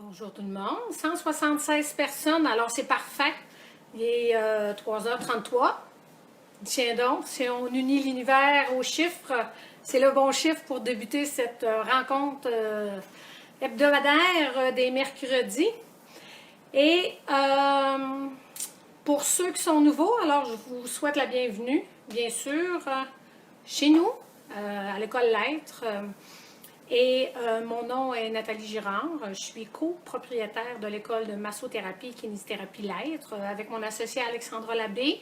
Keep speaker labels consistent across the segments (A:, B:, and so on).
A: Bonjour tout le monde. 176 personnes, alors c'est parfait. Il est 3h33. Tiens donc, si on unit l'univers aux chiffres, c'est le bon chiffre pour débuter cette rencontre hebdomadaire des mercredis. Et pour ceux qui sont nouveaux, alors je vous souhaite la bienvenue, bien sûr, chez nous, à l'École Lettres. Mon nom est Nathalie Girard. Je suis copropriétaire de l'école de massothérapie et kinésithérapie Lettres avec mon associée Alexandra Labbé,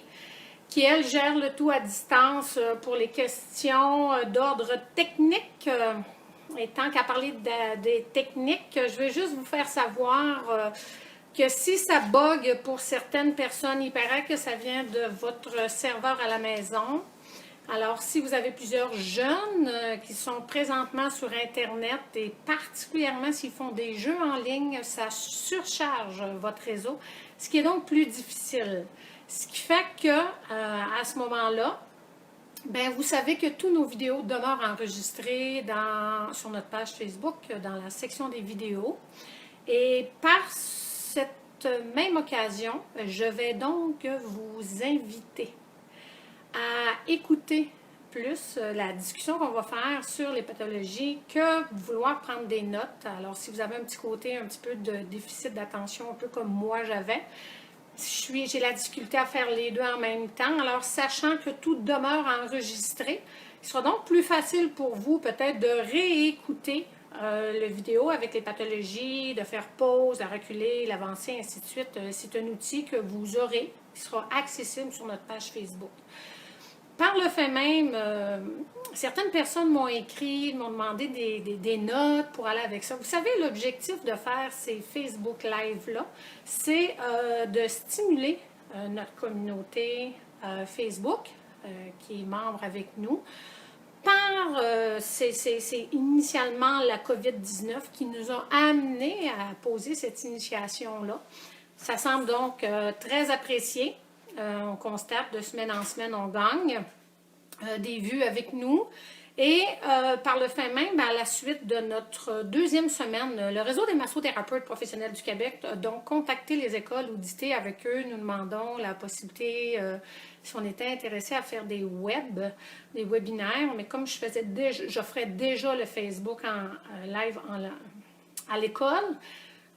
A: qui, elle, gère le tout à distance pour les questions d'ordre technique. Et tant qu'à parler des techniques, je veux juste vous faire savoir que si ça bug pour certaines personnes, il paraît que ça vient de votre serveur à la maison. Alors, si vous avez plusieurs jeunes qui sont présentement sur Internet et particulièrement s'ils font des jeux en ligne, ça surcharge votre réseau, ce qui est donc plus difficile. Ce qui fait que à ce moment-là, bien, vous savez que tous nos vidéos demeurent enregistrées sur notre page Facebook, dans la section des vidéos. Et par cette même occasion, je vais donc vous inviter à écouter plus la discussion qu'on va faire sur les pathologies que vouloir prendre des notes. Alors, si vous avez un petit côté, un petit peu de déficit d'attention, un peu comme moi j'avais, j'ai la difficulté à faire les deux en même temps. Alors, sachant que tout demeure enregistré, il sera donc plus facile pour vous peut-être de réécouter le vidéo avec les pathologies, de faire pause, de reculer, l'avancer, ainsi de suite. C'est un outil que vous aurez, qui sera accessible sur notre page Facebook. Par le fait même, certaines personnes m'ont écrit, m'ont demandé des notes pour aller avec ça. Vous savez, l'objectif de faire ces Facebook Live-là, c'est de stimuler notre communauté Facebook, qui est membre avec nous. C'est initialement la COVID-19 qui nous a amenés à poser cette initiation-là. Ça semble donc très apprécié. On constate de semaine en semaine, on gagne des vues avec nous. Et par le fait même, à la suite de notre deuxième semaine, le réseau des massothérapeutes professionnels du Québec a donc contacté les écoles auditées avec eux. Nous demandons la possibilité, si on était intéressé à faire des webinaires, mais comme j'offrais déjà le Facebook en live à l'école,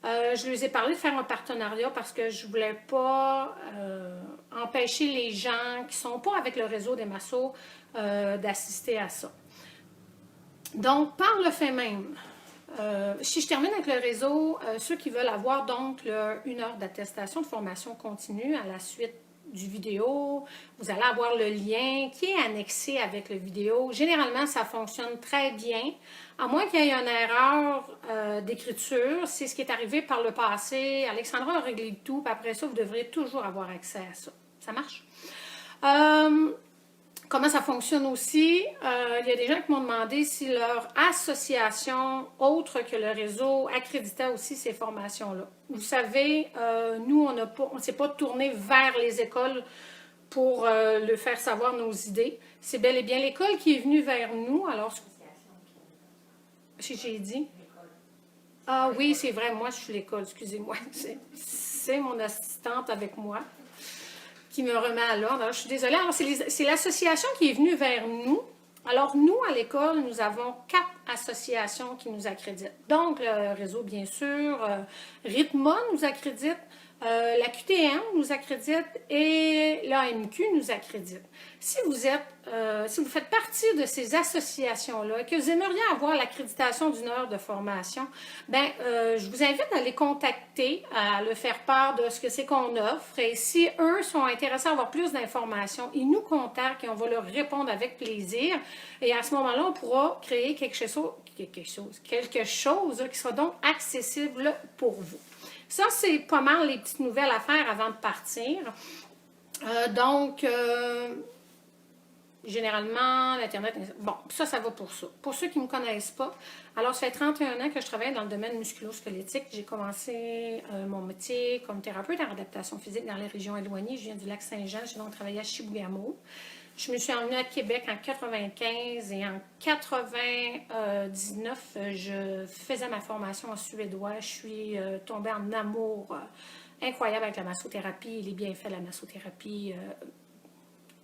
A: je leur ai parlé de faire un partenariat parce que je ne voulais pas empêcher les gens qui ne sont pas avec le réseau des massos d'assister à ça. Donc, par le fait même, si je termine avec le réseau, ceux qui veulent avoir donc une heure d'attestation de formation continue à la suite du vidéo, vous allez avoir le lien qui est annexé avec le vidéo. Généralement, ça fonctionne très bien, à moins qu'il y ait une erreur d'écriture. C'est ce qui est arrivé par le passé. Alexandra a réglé tout, puis après ça, vous devrez toujours avoir accès à ça. Ça marche? Comment ça fonctionne aussi? Il y a des gens qui m'ont demandé si leur association, autre que le réseau, accréditait aussi ces formations-là. Vous savez, nous, on ne s'est pas tourné vers les écoles pour leur faire savoir nos idées. C'est bel et bien l'école qui est venue vers nous. Alors, si j'ai dit? Ah oui, c'est vrai, moi, je suis l'école, excusez-moi. C'est mon assistante avec moi qui me remet à l'ordre. Alors, je suis désolée. Alors, c'est l'association qui est venue vers nous. Alors, nous, à l'école, nous avons 4 associations qui nous accréditent. Donc, le réseau, bien sûr, RITMA nous accrédite, la QTM nous accrédite et l'AMQ nous accrédite. Si vous faites partie de ces associations-là et que vous aimeriez avoir l'accréditation d'une heure de formation, ben, je vous invite à les contacter, à leur faire part de ce que c'est qu'on offre. Et si eux sont intéressés à avoir plus d'informations, ils nous contactent et on va leur répondre avec plaisir. Et à ce moment-là, on pourra créer quelque chose qui sera donc accessible pour vous. Ça, c'est pas mal les petites nouvelles à faire avant de partir. Généralement, l'Internet... Bon, ça va pour ça. Pour ceux qui ne me connaissent pas, alors ça fait 31 ans que je travaille dans le domaine musculo-squelettique. J'ai commencé mon métier comme thérapeute en adaptation physique dans les régions éloignées. Je viens du Lac-Saint-Jean, j'ai donc travaillé à Chibougamau. Je me suis emmenée à Québec en 95 et en 99, je faisais ma formation en suédois. Je suis tombée en amour incroyable avec la massothérapie et les bienfaits de la massothérapie,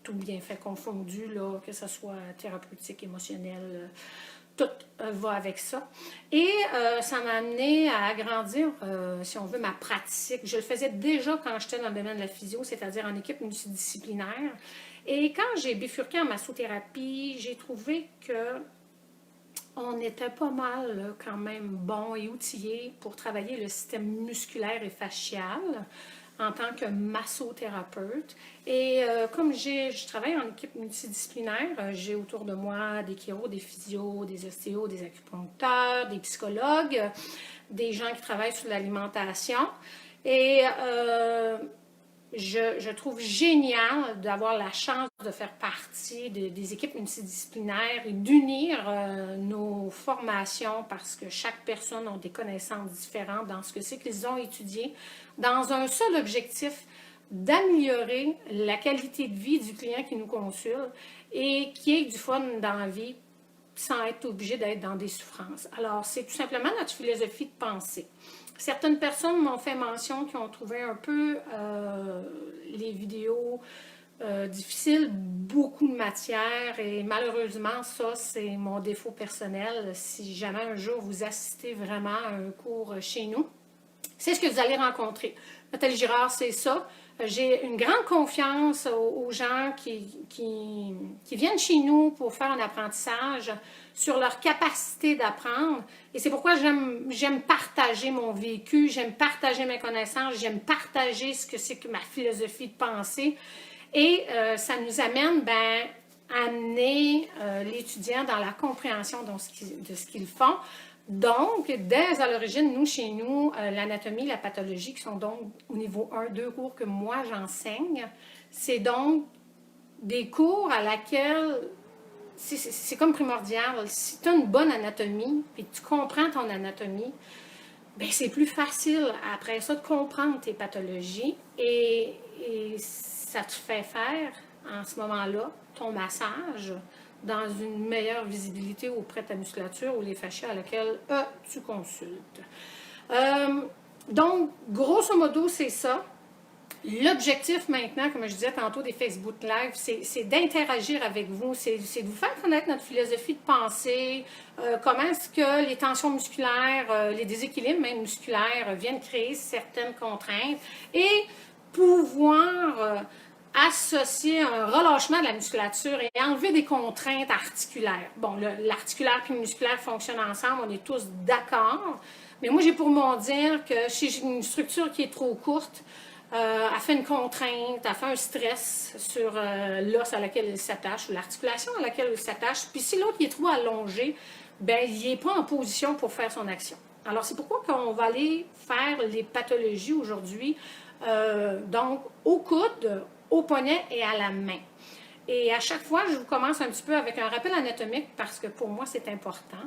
A: tout bienfait confondu, là, que ce soit thérapeutique, émotionnel, tout va avec ça. Et ça m'a amené à agrandir, si on veut, ma pratique. Je le faisais déjà quand j'étais dans le domaine de la physio, c'est-à-dire en équipe multidisciplinaire. Et quand j'ai bifurqué en massothérapie, j'ai trouvé que on était pas mal quand même bon et outillé pour travailler le système musculaire et facial en tant que massothérapeute. Et comme je travaille en équipe multidisciplinaire, j'ai autour de moi des chiro, des physios, des ostéos, des acupuncteurs, des psychologues, des gens qui travaillent sur l'alimentation. Et je trouve génial d'avoir la chance de faire partie des équipes multidisciplinaires et d'unir nos formations parce que chaque personne a des connaissances différentes dans ce que c'est qu'ils ont étudié, dans un seul objectif d'améliorer la qualité de vie du client qui nous consulte et qui ait du fun dans la vie sans être obligé d'être dans des souffrances. Alors, c'est tout simplement notre philosophie de pensée. Certaines personnes m'ont fait mention qui ont trouvé un peu les vidéos difficiles, beaucoup de matière et malheureusement, ça, c'est mon défaut personnel. Si jamais un jour vous assistez vraiment à un cours chez nous, c'est ce que vous allez rencontrer. Nathalie Girard, c'est ça. J'ai une grande confiance aux gens qui viennent chez nous pour faire un apprentissage sur leur capacité d'apprendre. Et c'est pourquoi j'aime partager mon vécu, j'aime partager mes connaissances, j'aime partager ce que c'est que ma philosophie de pensée. Et ça nous amène à amener l'étudiant dans la compréhension de ce qu'ils font. Donc, dès à l'origine, nous, chez nous, l'anatomie, la pathologie, qui sont donc au niveau 1, 2 cours que moi j'enseigne, c'est donc des cours à laquelle c'est comme primordial. Si tu as une bonne anatomie, puis tu comprends ton anatomie, bien, c'est plus facile après ça de comprendre tes pathologies et ça te fait faire, en ce moment-là, ton massage dans une meilleure visibilité auprès de ta musculature ou les fascias à laquelle tu consultes. Donc, grosso modo, c'est ça. L'objectif maintenant, comme je disais tantôt des Facebook Live, c'est d'interagir avec vous, c'est de vous faire connaître notre philosophie de pensée, comment est-ce que les tensions musculaires, les déséquilibres même musculaires viennent créer certaines contraintes et pouvoir associer un relâchement de la musculature et enlever des contraintes articulaires. Bon, l'articulaire et le musculaire fonctionnent ensemble, on est tous d'accord, mais moi j'ai pour mon dire que si j'ai une structure qui est trop courte, elle fait une contrainte, elle fait un stress sur l'os à laquelle il s'attache ou l'articulation à laquelle il s'attache. Puis si l'autre est trop allongé, ben il n'est pas en position pour faire son action. Alors c'est pourquoi qu'on va aller faire les pathologies aujourd'hui, donc au coude, au poignet et à la main. Et à chaque fois, je vous commence un petit peu avec un rappel anatomique parce que pour moi c'est important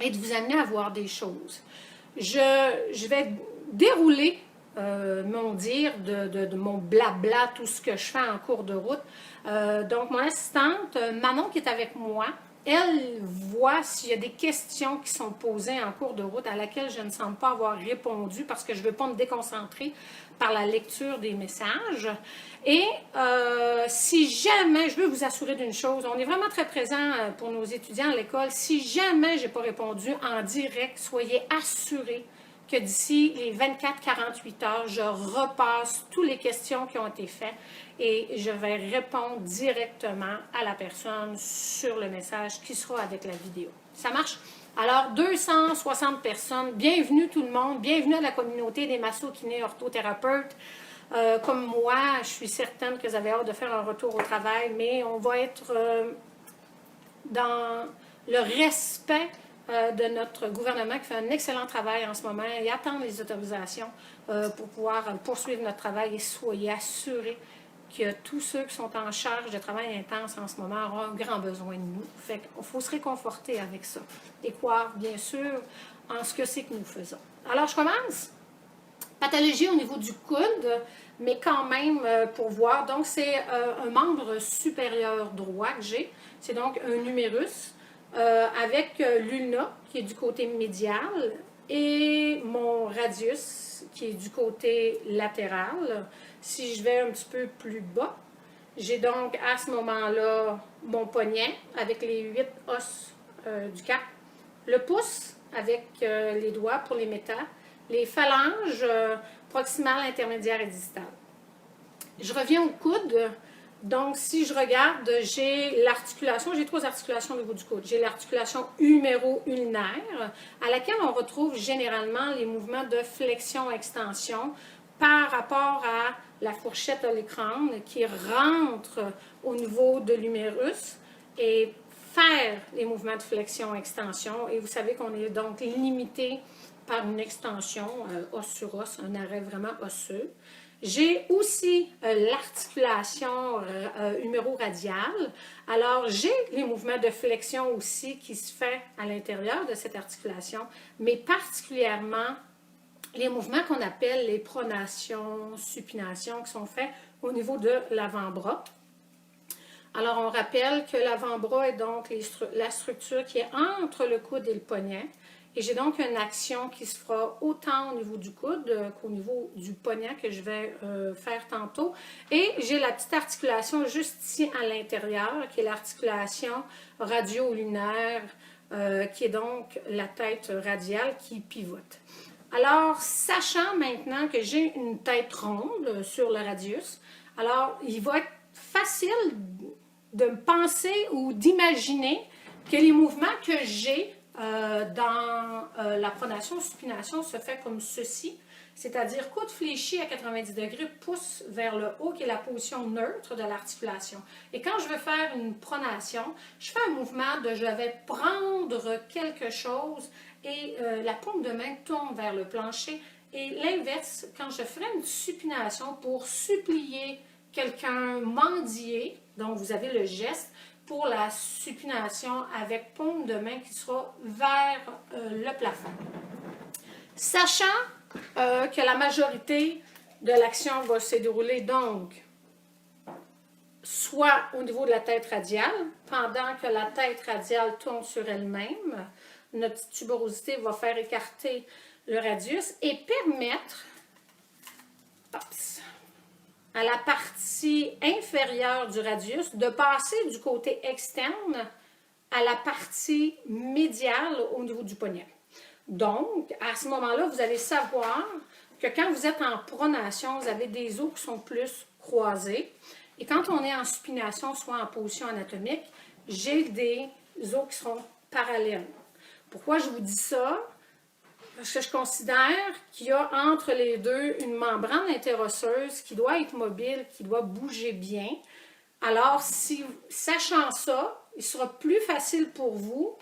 A: et de vous amener à voir des choses. Je vais dérouler mon dire, de mon blabla, tout ce que je fais en cours de route. Donc, mon assistante, Manon, qui est avec moi, elle voit s'il y a des questions qui sont posées en cours de route à laquelle je ne semble pas avoir répondu parce que je ne veux pas me déconcentrer par la lecture des messages. Et si jamais, je veux vous assurer d'une chose, on est vraiment très présent pour nos étudiants à l'école. Si jamais je n'ai pas répondu en direct, soyez assurés que d'ici les 24-48 heures, je repasse toutes les questions qui ont été faites et je vais répondre directement à la personne sur le message qui sera avec la vidéo. Ça marche? Alors, 260 personnes, bienvenue tout le monde, bienvenue à la communauté des masso-kinés orthothérapeutes. Comme moi, je suis certaine que vous avez hâte de faire un retour au travail, mais on va être dans le respect de notre gouvernement qui fait un excellent travail en ce moment et attend les autorisations pour pouvoir poursuivre notre travail et soyez assurés que tous ceux qui sont en charge de travail intense en ce moment auront un grand besoin de nous. Fait qu'il faut se réconforter avec ça et croire bien sûr en ce que c'est que nous faisons. Alors je commence. Pathologie au niveau du coude, mais quand même pour voir. Donc, c'est un membre supérieur droit que j'ai. C'est donc un humérus avec l'ulna qui est du côté médial et mon radius qui est du côté latéral. Si je vais un petit peu plus bas, j'ai donc à ce moment-là mon poignet avec les 8 os du cap, le pouce avec les doigts pour les métas, les phalanges proximales, intermédiaires et distales. Je reviens au coude. Donc, si je regarde, j'ai l'articulation, j'ai 3 articulations au niveau du coude. J'ai l'articulation huméro-ulnaire, à laquelle on retrouve généralement les mouvements de flexion-extension par rapport à la fourchette olecrane qui rentre au niveau de l'humérus et faire les mouvements de flexion-extension. Et vous savez qu'on est donc limité par une extension os sur os, un arrêt vraiment osseux. J'ai aussi l'articulation huméro-radiale. Alors, j'ai les mouvements de flexion aussi qui se fait à l'intérieur de cette articulation, mais particulièrement les mouvements qu'on appelle les pronations, supinations qui sont faits au niveau de l'avant-bras. Alors, on rappelle que l'avant-bras est donc la structure qui est entre le coude et le poignet. Et j'ai donc une action qui se fera autant au niveau du coude qu'au niveau du poignet que je vais faire tantôt. Et j'ai la petite articulation juste ici à l'intérieur, qui est l'articulation radio-lunaire, qui est donc la tête radiale qui pivote. Alors, sachant maintenant que j'ai une tête ronde sur le radius, alors il va être facile de penser ou d'imaginer que les mouvements que j'ai dans la pronation-supination se fait comme ceci, c'est-à-dire coude fléchi à 90 degrés, pouce vers le haut, qui est la position neutre de l'articulation. Et quand je veux faire une pronation, je fais un mouvement de je vais prendre quelque chose et la paume de main tourne vers le plancher. Et l'inverse, quand je ferai une supination pour supplier quelqu'un, mendier, donc vous avez le geste, pour la supination avec paume de main qui sera vers le plafond. Sachant que la majorité de l'action va se dérouler donc soit au niveau de la tête radiale, pendant que la tête radiale tourne sur elle-même, notre tuberosité va faire écarter le radius et permettre à la partie inférieure du radius de passer du côté externe à la partie médiale au niveau du poignet. Donc, à ce moment-là, vous allez savoir que quand vous êtes en pronation, vous avez des os qui sont plus croisés. Et quand on est en supination, soit en position anatomique, j'ai des os qui seront parallèles. Pourquoi je vous dis ça? Parce que je considère qu'il y a entre les deux une membrane interosseuse qui doit être mobile, qui doit bouger bien. Alors, sachant ça, il sera plus facile pour vous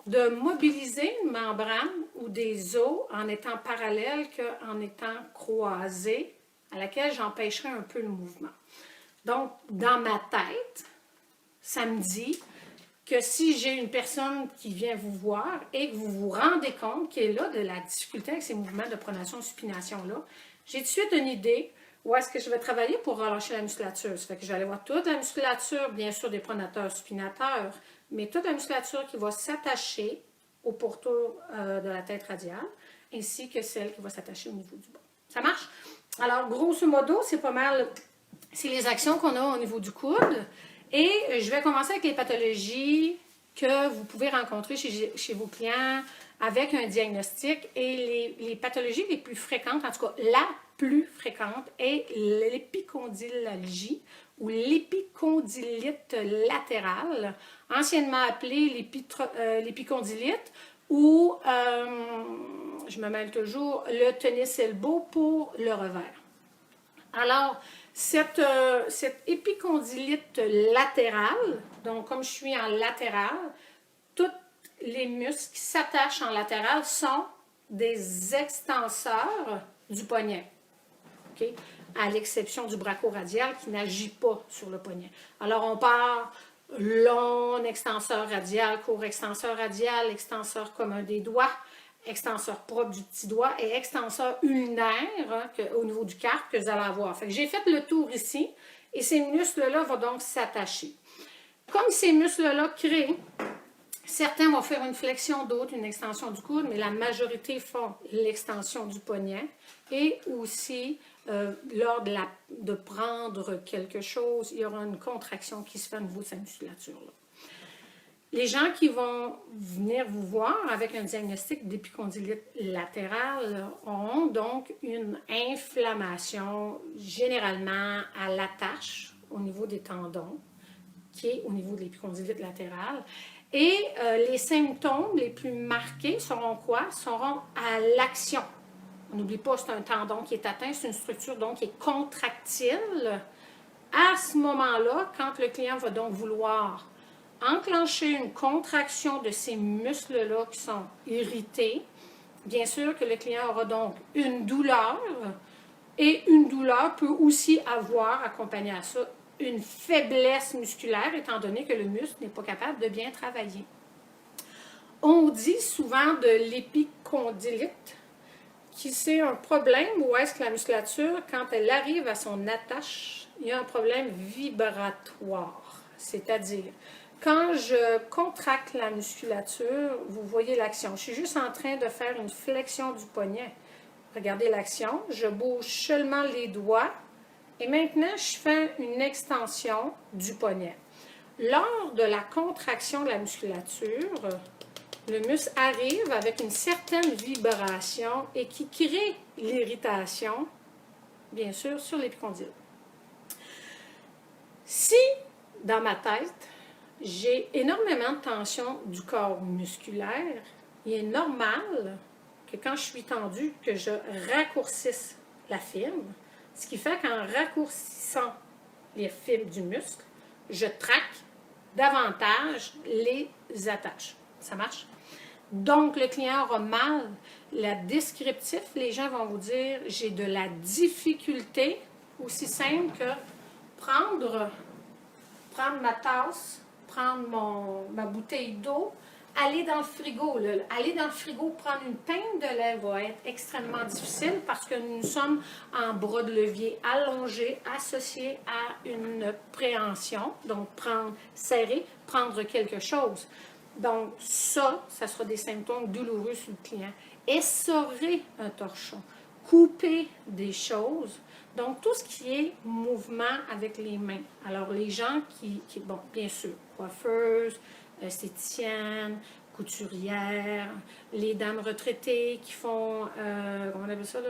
A: de mobiliser une membrane ou des os en étant parallèle qu'en étant croisés, à laquelle j'empêcherai un peu le mouvement. Donc, dans ma tête, ça me dit que si j'ai une personne qui vient vous voir et que vous vous rendez compte qu'il est là de la difficulté avec ces mouvements de pronation-supination-là, j'ai tout de suite une idée où est-ce que je vais travailler pour relâcher la musculature. Ça fait que je vais aller voir toute la musculature, bien sûr des pronateurs-supinateurs, mais toute la musculature qui va s'attacher au pourtour de la tête radiale, ainsi que celle qui va s'attacher au niveau du bas. Ça marche? Alors, grosso modo, c'est pas mal, c'est les actions qu'on a au niveau du coude. Et je vais commencer avec les pathologies que vous pouvez rencontrer chez vos clients avec un diagnostic. Et les pathologies les plus fréquentes, en tout cas la plus fréquente, est l'épicondylalgie ou l'épicondylite latérale, anciennement appelée l'épicondylite ou, je me mêle toujours, le tennis elbow pour le revers. Alors, cette épicondylite latérale, donc comme je suis en latéral, tous les muscles qui s'attachent en latéral sont des extenseurs du poignet, okay? À l'exception du brachioradial qui n'agit pas sur le poignet. Alors, on part long extenseur radial, court extenseur radial, extenseur commun des doigts, extenseur propre du petit doigt et extenseur ulnaire au niveau du carpe que vous allez avoir. Fait que j'ai fait le tour ici et ces muscles-là vont donc s'attacher. Comme ces muscles-là créent, certains vont faire une flexion, d'autres une extension du coude, mais la majorité font l'extension du poignet et aussi lors de prendre quelque chose, il y aura une contraction qui se fait au niveau de cette musculature-là. Les gens qui vont venir vous voir avec un diagnostic d'épicondylite latérale auront donc une inflammation généralement à l'attache au niveau des tendons, qui est au niveau de l'épicondylite latérale. Et les symptômes les plus marqués seront quoi? Seront à l'action. On n'oublie pas, c'est un tendon qui est atteint, c'est une structure donc qui est contractile. À ce moment-là, quand le client va donc vouloir enclencher une contraction de ces muscles-là qui sont irrités, bien sûr que le client aura donc une douleur et une douleur peut aussi avoir, accompagné à ça, une faiblesse musculaire étant donné que le muscle n'est pas capable de bien travailler. On dit souvent de l'épicondylite qui c'est un problème où est-ce que la musculature, quand elle arrive à son attache, il y a un problème vibratoire, c'est-à-dire quand je contracte la musculature, vous voyez l'action. Je suis juste en train de faire une flexion du poignet. Regardez l'action. Je bouge seulement les doigts. Et maintenant, je fais une extension du poignet. Lors de la contraction de la musculature, le muscle arrive avec une certaine vibration et qui crée l'irritation, bien sûr, sur l'épicondyle. Si, dans ma tête, j'ai énormément de tension du corps musculaire, il est normal que quand je suis tendue, que je raccourcisse la fibre, ce qui fait qu'en raccourcissant les fibres du muscle, je traque davantage les attaches. Ça marche? Donc, le client aura mal. La descriptif, les gens vont vous dire, j'ai de la difficulté, aussi simple que prendre ma tasse, prendre ma bouteille d'eau, aller dans le frigo. Aller dans le frigo, prendre une pinte de lait va être extrêmement difficile parce que nous sommes en bras de levier allongé, associé à une préhension. Donc, serrer, prendre quelque chose. Donc, ça sera des symptômes douloureux sur le client. Essorer un torchon, couper des choses. Donc, tout ce qui est mouvement avec les mains. Alors, les gens bon, bien sûr, coiffeuses, esthéticiennes, couturières, les dames retraitées qui font, comment on appelle ça, là,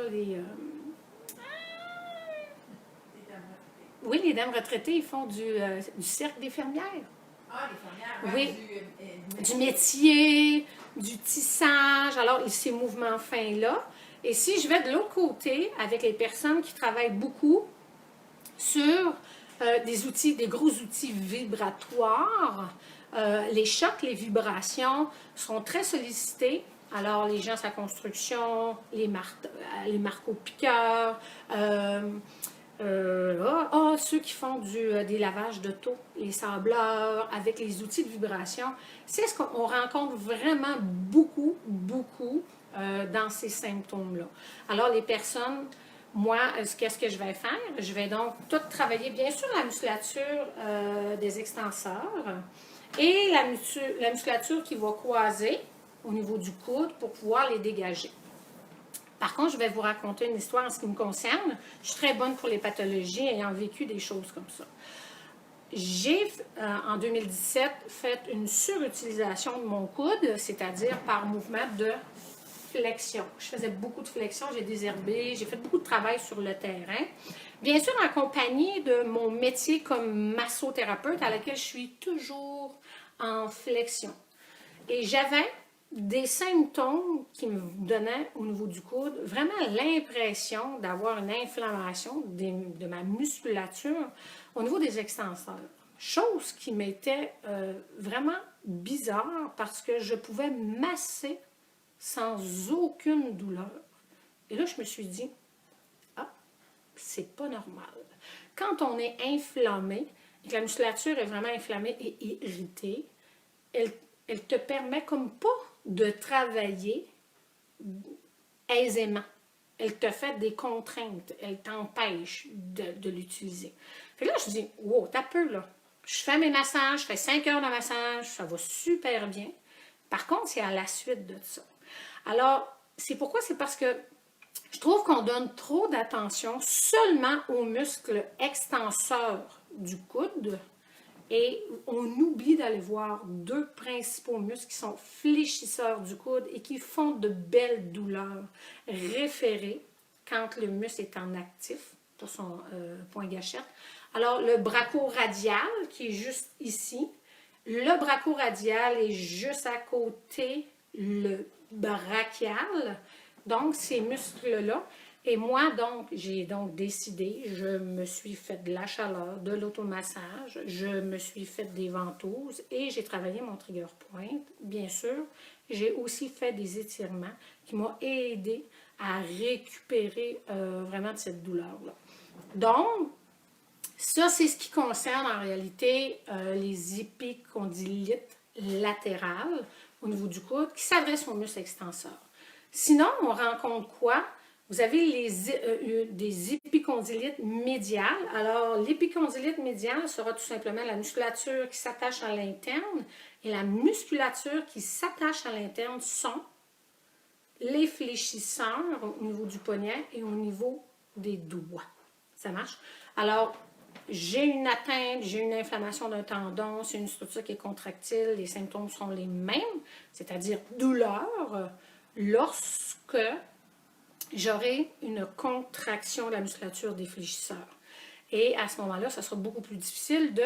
A: oui, les dames retraitées, ils font du cercle des fermières.
B: Ah, les fermières,
A: oui, du métier, du tissage, alors ces mouvements fins-là. Et si je vais de l'autre côté, avec les personnes qui travaillent beaucoup sur des gros outils vibratoires, les chocs, les vibrations sont très sollicités. Alors, les gens à la construction, les marteaux-piqueurs, ceux qui font des lavages d'auto, les sableurs, avec les outils de vibration, c'est ce qu'on rencontre vraiment beaucoup dans ces symptômes-là. Alors, les personnes, moi, qu'est-ce que je vais faire? Je vais donc tout travailler, bien sûr, la musculature des extenseurs et la musculature qui va croiser au niveau du coude pour pouvoir les dégager. Par contre, je vais vous raconter une histoire en ce qui me concerne. Je suis très bonne pour les pathologies ayant vécu des choses comme ça. J'ai, en 2017, fait une surutilisation de mon coude, c'est-à-dire par mouvement de flexion. Je faisais beaucoup de flexion, j'ai désherbé, j'ai fait beaucoup de travail sur le terrain. Bien sûr, accompagné de mon métier comme massothérapeute à laquelle je suis toujours en flexion. Et j'avais des symptômes qui me donnaient au niveau du coude vraiment l'impression d'avoir une inflammation de ma musculature au niveau des extenseurs. Chose qui m'était vraiment bizarre parce que je pouvais masser sans aucune douleur. Et là, je me suis dit, c'est pas normal. Quand on est inflammé, et que la musculature est vraiment inflammée et irritée, elle te permet comme pas de travailler aisément. Elle te fait des contraintes, elle t'empêche de l'utiliser. Fait que là, je dis, wow, t'as peu là. Je fais mes massages, je fais 5 heures de massage, ça va super bien. Par contre, c'est à la suite de ça. Alors, c'est pourquoi? C'est parce que je trouve qu'on donne trop d'attention seulement aux muscles extenseurs du coude et on oublie d'aller voir deux principaux muscles qui sont fléchisseurs du coude et qui font de belles douleurs référées quand le muscle est en actif pour son point gâchette. Alors, le brachoradial qui est juste ici, le brachoradial est juste à côté le brachial. Donc, ces muscles-là. Et moi, donc, j'ai donc décidé, je me suis fait de la chaleur, de l'automassage, je me suis fait des ventouses et j'ai travaillé mon trigger point, bien sûr. J'ai aussi fait des étirements qui m'ont aidé à récupérer vraiment de cette douleur-là. Donc, ça, c'est ce qui concerne en réalité les épicondylites latérales au niveau du coude qui s'adressent aux muscles extenseurs. Sinon, on rencontre quoi? Vous avez des épicondylites médiales. Alors, l'épicondylite médiale sera tout simplement la musculature qui s'attache à l'interne et la musculature qui s'attache à l'interne sont les fléchisseurs au niveau du poignet et au niveau des doigts. Ça marche? Alors, j'ai une atteinte, j'ai une inflammation d'un tendon, c'est une structure qui est contractile, les symptômes sont les mêmes, c'est-à-dire douleur, lorsque j'aurai une contraction de la musculature des fléchisseurs. Et à ce moment-là, ça sera beaucoup plus difficile de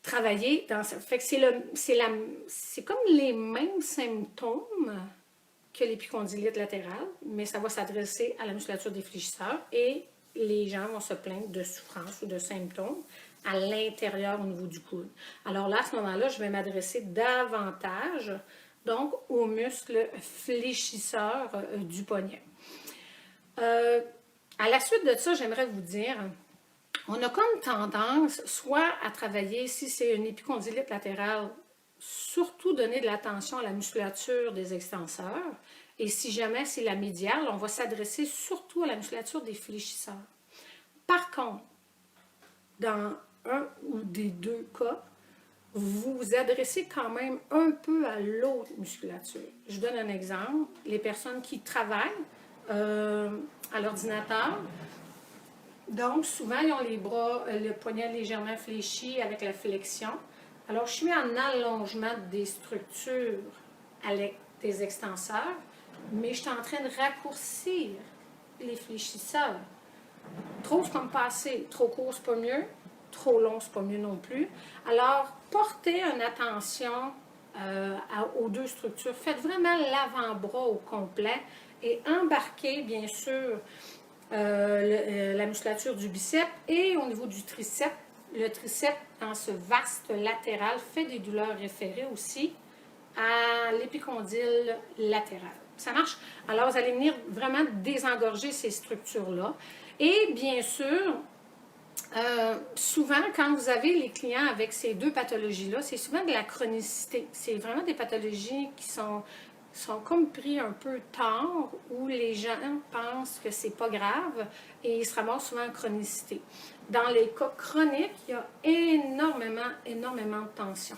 A: travailler dans ça. Fait que c'est comme les mêmes symptômes que l'épicondylite latérale, mais ça va s'adresser à la musculature des fléchisseurs et les gens vont se plaindre de souffrance ou de symptômes à l'intérieur au niveau du coude. Alors là, à ce moment-là, je vais m'adresser davantage donc aux muscles fléchisseurs du poignet. À la suite de ça, j'aimerais vous dire, on a comme tendance soit à travailler, si c'est une épicondylite latérale, surtout donner de l'attention à la musculature des extenseurs. Et si jamais c'est la médiale, on va s'adresser surtout à la musculature des fléchisseurs. Par contre, dans un ou des deux cas, vous vous adressez quand même un peu à l'autre musculature. Je donne un exemple. Les personnes qui travaillent à l'ordinateur, donc souvent ils ont les bras, le poignet légèrement fléchi avec la flexion. Alors je suis en allongement des structures avec des extenseurs, mais je suis en train de raccourcir les fléchisseurs. Trop, c'est comme pas assez. Trop court, c'est pas mieux. Trop long, c'est pas mieux non plus. Alors, portez une attention aux deux structures. Faites vraiment l'avant-bras au complet et embarquez, bien sûr, la musculature du biceps et au niveau du triceps. Le triceps, dans ce vaste latéral, fait des douleurs référées aussi à l'épicondyle latéral. Ça marche? Alors, vous allez venir vraiment désengorger ces structures-là. Et bien sûr, souvent, quand vous avez les clients avec ces deux pathologies-là, c'est souvent de la chronicité. C'est vraiment des pathologies qui sont comme pris un peu tard, où les gens pensent que c'est pas grave et ils se ramassent souvent en chronicité. Dans les cas chroniques, il y a énormément de tension.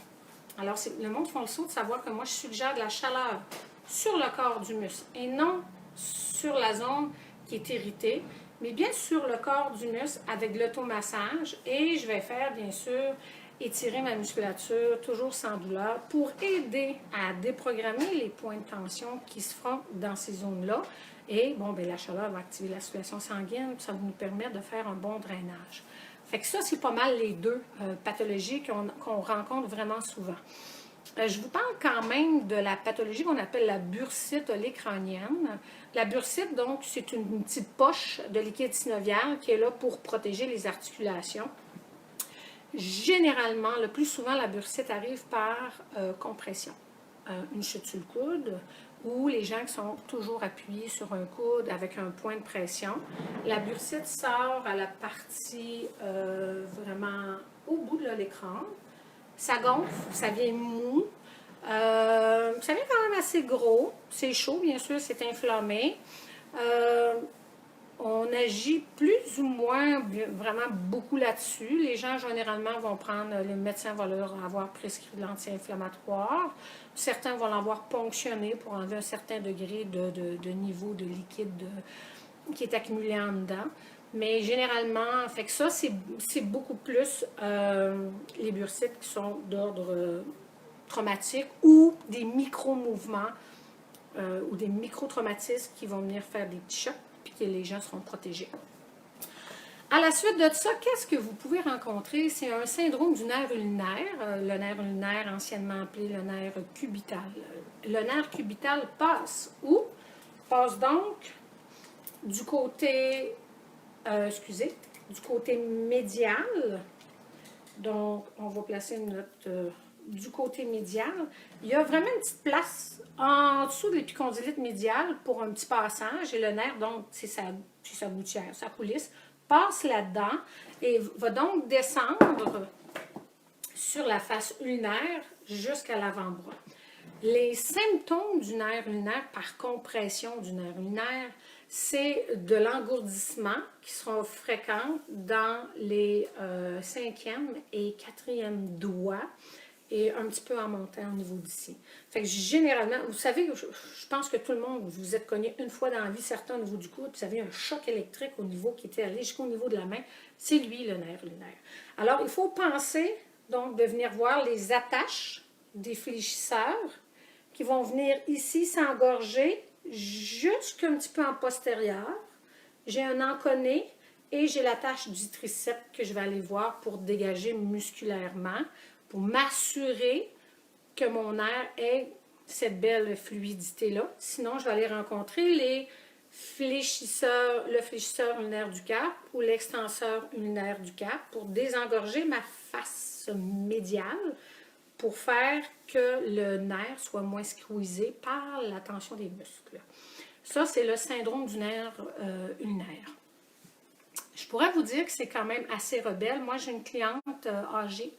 A: Alors, le monde font le saut de savoir que moi, je suggère de la chaleur sur le corps du muscle et non sur la zone qui est irritée, mais bien sur le corps du muscle avec l'automassage. Et je vais faire, bien sûr, étirer ma musculature, toujours sans douleur, pour aider à déprogrammer les points de tension qui se feront dans ces zones-là. Et, bon, bien, la chaleur va activer la circulation sanguine, ça va nous permettre de faire un bon drainage. Fait que ça, c'est pas mal les deux pathologies qu'on rencontre vraiment souvent. Je vous parle quand même de la pathologie qu'on appelle la bursite olécrânienne. La bursite, donc, c'est une petite poche de liquide synovial qui est là pour protéger les articulations. Généralement, le plus souvent, la bursite arrive par compression. Une chute sur le coude ou les gens qui sont toujours appuyés sur un coude avec un point de pression. La bursite sort à la partie vraiment au bout de l'écran. Ça gonfle, ça vient mou. Ça vient quand même assez gros. C'est chaud, bien sûr, c'est inflammé. On agit plus ou moins vraiment beaucoup là-dessus. Les gens, généralement, vont prendre, les médecins vont leur avoir prescrit de l'anti-inflammatoire. Certains vont l'avoir ponctionné pour enlever un certain degré de niveau de liquide qui est accumulé en dedans. Mais généralement, fait que ça, c'est beaucoup plus les bursites qui sont d'ordre traumatique ou des micro-mouvements ou des micro-traumatismes qui vont venir faire des petits chocs puis que les gens seront protégés. À la suite de ça, qu'est-ce que vous pouvez rencontrer? C'est un syndrome du nerf ulnaire, le nerf ulnaire anciennement appelé le nerf cubital. Le nerf cubital passe où? Passe donc du côté, du côté médial. Donc, on va placer notre du côté médial. Il y a vraiment une petite place en dessous de l'épicondylite médiale pour un petit passage. Et le nerf, donc, c'est sa gouttière, sa coulisse, passe là-dedans et va donc descendre sur la face ulnaire jusqu'à l'avant-bras. Les symptômes du nerf ulnaire par compression du nerf ulnaire, c'est de l'engourdissement qui sera fréquent dans les 5e et 4e doigts et un petit peu en montant au niveau d'ici. Fait que généralement, vous savez, je pense que tout le monde, vous êtes connu une fois dans la vie, certains au niveau du coude, puis vous avez un choc électrique au niveau qui était allé jusqu'au niveau de la main, c'est lui le nerf ulnaire. Alors, il faut penser donc de venir voir les attaches des fléchisseurs qui vont venir ici s'engorger jusqu'un petit peu en postérieur. J'ai un enconné et j'ai l'attache du triceps que je vais aller voir pour dégager musculairement, pour m'assurer que mon nerf ait cette belle fluidité-là. Sinon, je vais aller rencontrer le fléchisseur ulnaire du cap ou l'extenseur ulnaire du cap pour désengorger ma face médiale pour faire que le nerf soit moins squeezé par la tension des muscles. Ça, c'est le syndrome du nerf ulnaire. Je pourrais vous dire que c'est quand même assez rebelle. Moi, j'ai une cliente âgée,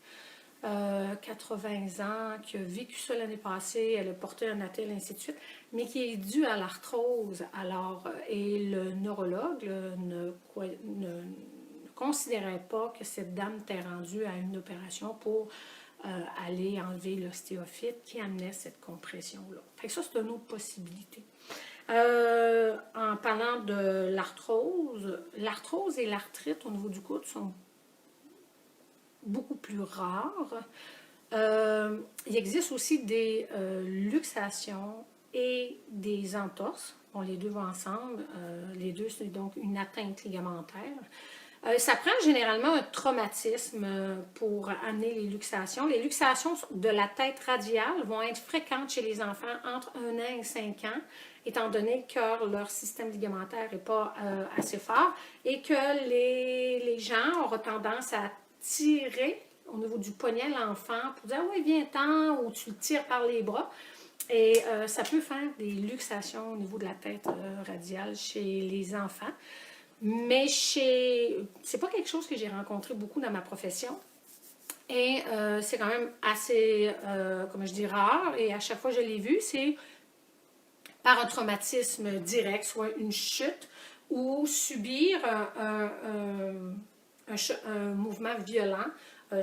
A: 80 ans, qui a vécu ça l'année passée, elle a porté un attel, ainsi de suite, mais qui est due à l'arthrose. Alors, et le neurologue ne considérait pas que cette dame était rendue à une opération pour aller enlever l'ostéophyte qui amenait cette compression-là. Fait que ça, c'est une autre possibilité. En parlant de l'arthrose et l'arthrite au niveau du coude sont beaucoup plus rares. Il existe aussi des luxations et des entorses. Bon, les deux vont ensemble. Les deux, c'est donc une atteinte ligamentaire. Ça prend généralement un traumatisme pour amener les luxations. Les luxations de la tête radiale vont être fréquentes chez les enfants entre 1 an et 5 ans, étant donné que leur système ligamentaire n'est pas assez fort et que les gens auront tendance à tirer au niveau du poignet l'enfant pour dire « oui, viens-t'en » ou tu le tires par les bras. Et ça peut faire des luxations au niveau de la tête radiale chez les enfants. Mais c'est pas quelque chose que j'ai rencontré beaucoup dans ma profession. Et c'est quand même assez, comme je dis, rare. Et à chaque fois que je l'ai vu, c'est par un traumatisme direct, soit une chute ou subir un mouvement violent,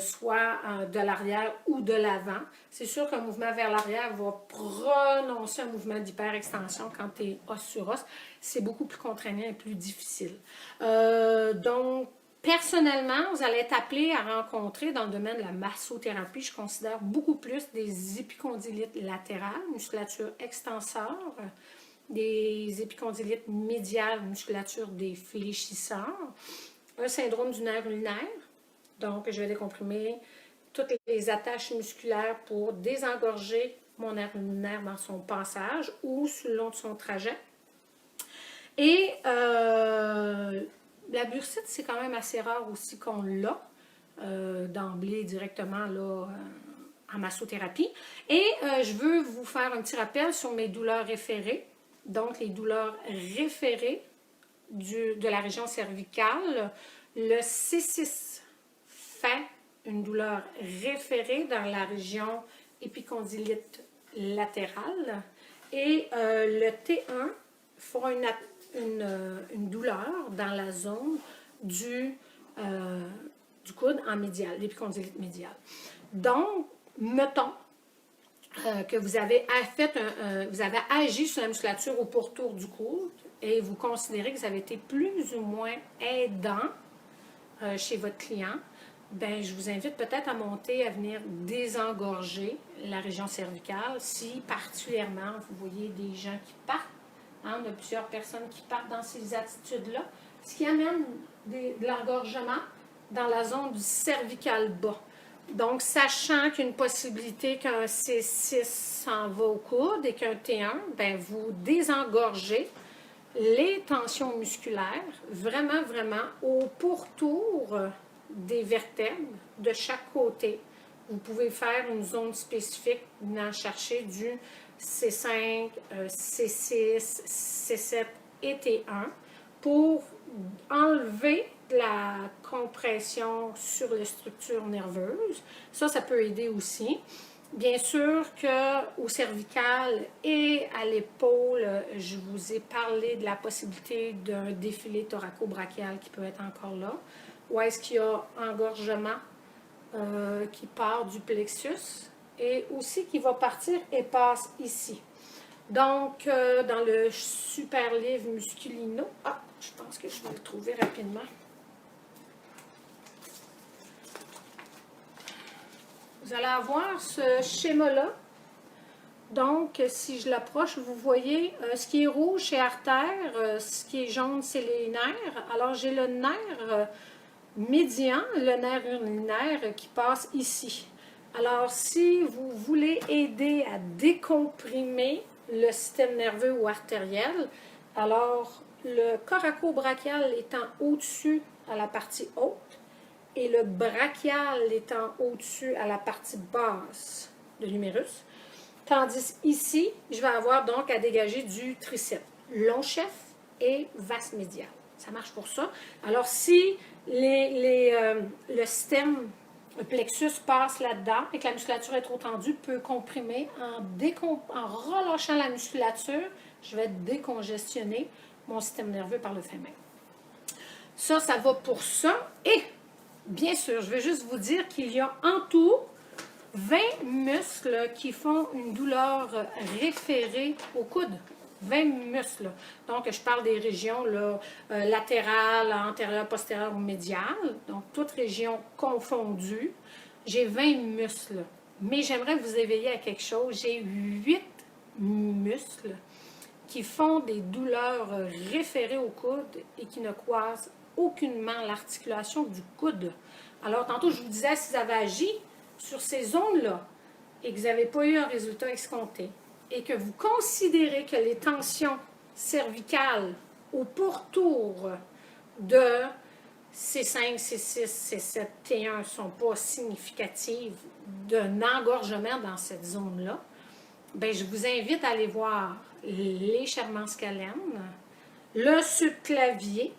A: soit de l'arrière ou de l'avant. C'est sûr qu'un mouvement vers l'arrière va prononcer un mouvement d'hyperextension quand tu es os sur os. C'est beaucoup plus contraignant et plus difficile. Donc, personnellement, vous allez être appelé à rencontrer dans le domaine de la massothérapie, je considère beaucoup plus des épicondylites latérales, musculature extenseur, des épicondylites médiales, musculature des fléchisseurs, un syndrome du nerf ulnaire. Donc, je vais décomprimer toutes les attaches musculaires pour désengorger mon nerf ulnaire dans son passage ou sur le long de son trajet. Et la bursite, c'est quand même assez rare aussi qu'on l'a d'emblée directement là, en massothérapie. Et je veux vous faire un petit rappel sur mes douleurs référées. Donc, les douleurs référées de la région cervicale. Le C6 fait une douleur référée dans la région épicondylite latérale. Et le T1 fera une douleur dans la zone du coude en médial, l'épicondylite médiale. Donc, mettons que vous avez agi sur la musculature au pourtour du coude et vous considérez que vous avez été plus ou moins aidant chez votre client, ben, je vous invite peut-être à monter, à venir désengorger la région cervicale si particulièrement vous voyez des gens qui partent. Hein, on a plusieurs personnes qui partent dans ces attitudes-là, ce qui amène de l'engorgement dans la zone du cervical bas. Donc, sachant qu'il y a une possibilité qu'un C6 s'en va au coude et qu'un T1, ben, vous désengorgez les tensions musculaires vraiment, vraiment au pourtour des vertèbres de chaque côté. Vous pouvez faire une zone spécifique venant chercher du C5, C6, C7 et T1 pour enlever de la compression sur les structures nerveuses. Ça peut aider aussi. Bien sûr qu'au cervical et à l'épaule, je vous ai parlé de la possibilité d'un défilé thoraco-brachial qui peut être encore là. Où est-ce qu'il y a engorgement qui part du plexus et aussi qui va partir et passe ici. Donc, dans le super livre Musculino, je pense que je vais le trouver rapidement. Vous allez avoir ce schéma-là. Donc, si je l'approche, vous voyez, ce qui est rouge, c'est artère, ce qui est jaune, c'est les nerfs. Alors, j'ai le nerf médian, le nerf urinaire qui passe ici. Alors, si vous voulez aider à décomprimer le système nerveux ou artériel, alors le coraco-brachial étant au-dessus à la partie haute et le brachial étant au-dessus à la partie basse de l'humérus, tandis ici, je vais avoir donc à dégager du triceps, long chef et vaste médial. Ça marche pour ça. Alors, si le système, le plexus passe là-dedans et que la musculature est trop tendue, peut comprimer en relâchant la musculature, je vais décongestionner mon système nerveux par le fait même. Ça va pour ça. Et, bien sûr, je vais juste vous dire qu'il y a en tout 20 muscles qui font une douleur référée au coude. 20 muscles. Donc, je parle des régions là, latérales, antérieures, postérieures ou médiales. Donc, toutes régions confondues. J'ai 20 muscles. Mais j'aimerais vous éveiller à quelque chose. J'ai 8 muscles qui font des douleurs référées au coude et qui ne croisent aucunement l'articulation du coude. Alors, tantôt, je vous disais, si vous avez agi sur ces zones-là et que vous n'avez pas eu un résultat escompté, et que vous considérez que les tensions cervicales au pourtour de C5, C6, C7, T1 ne sont pas significatives d'un engorgement dans cette zone-là, bien, je vous invite à aller voir l'échellement scalène, le subclavier,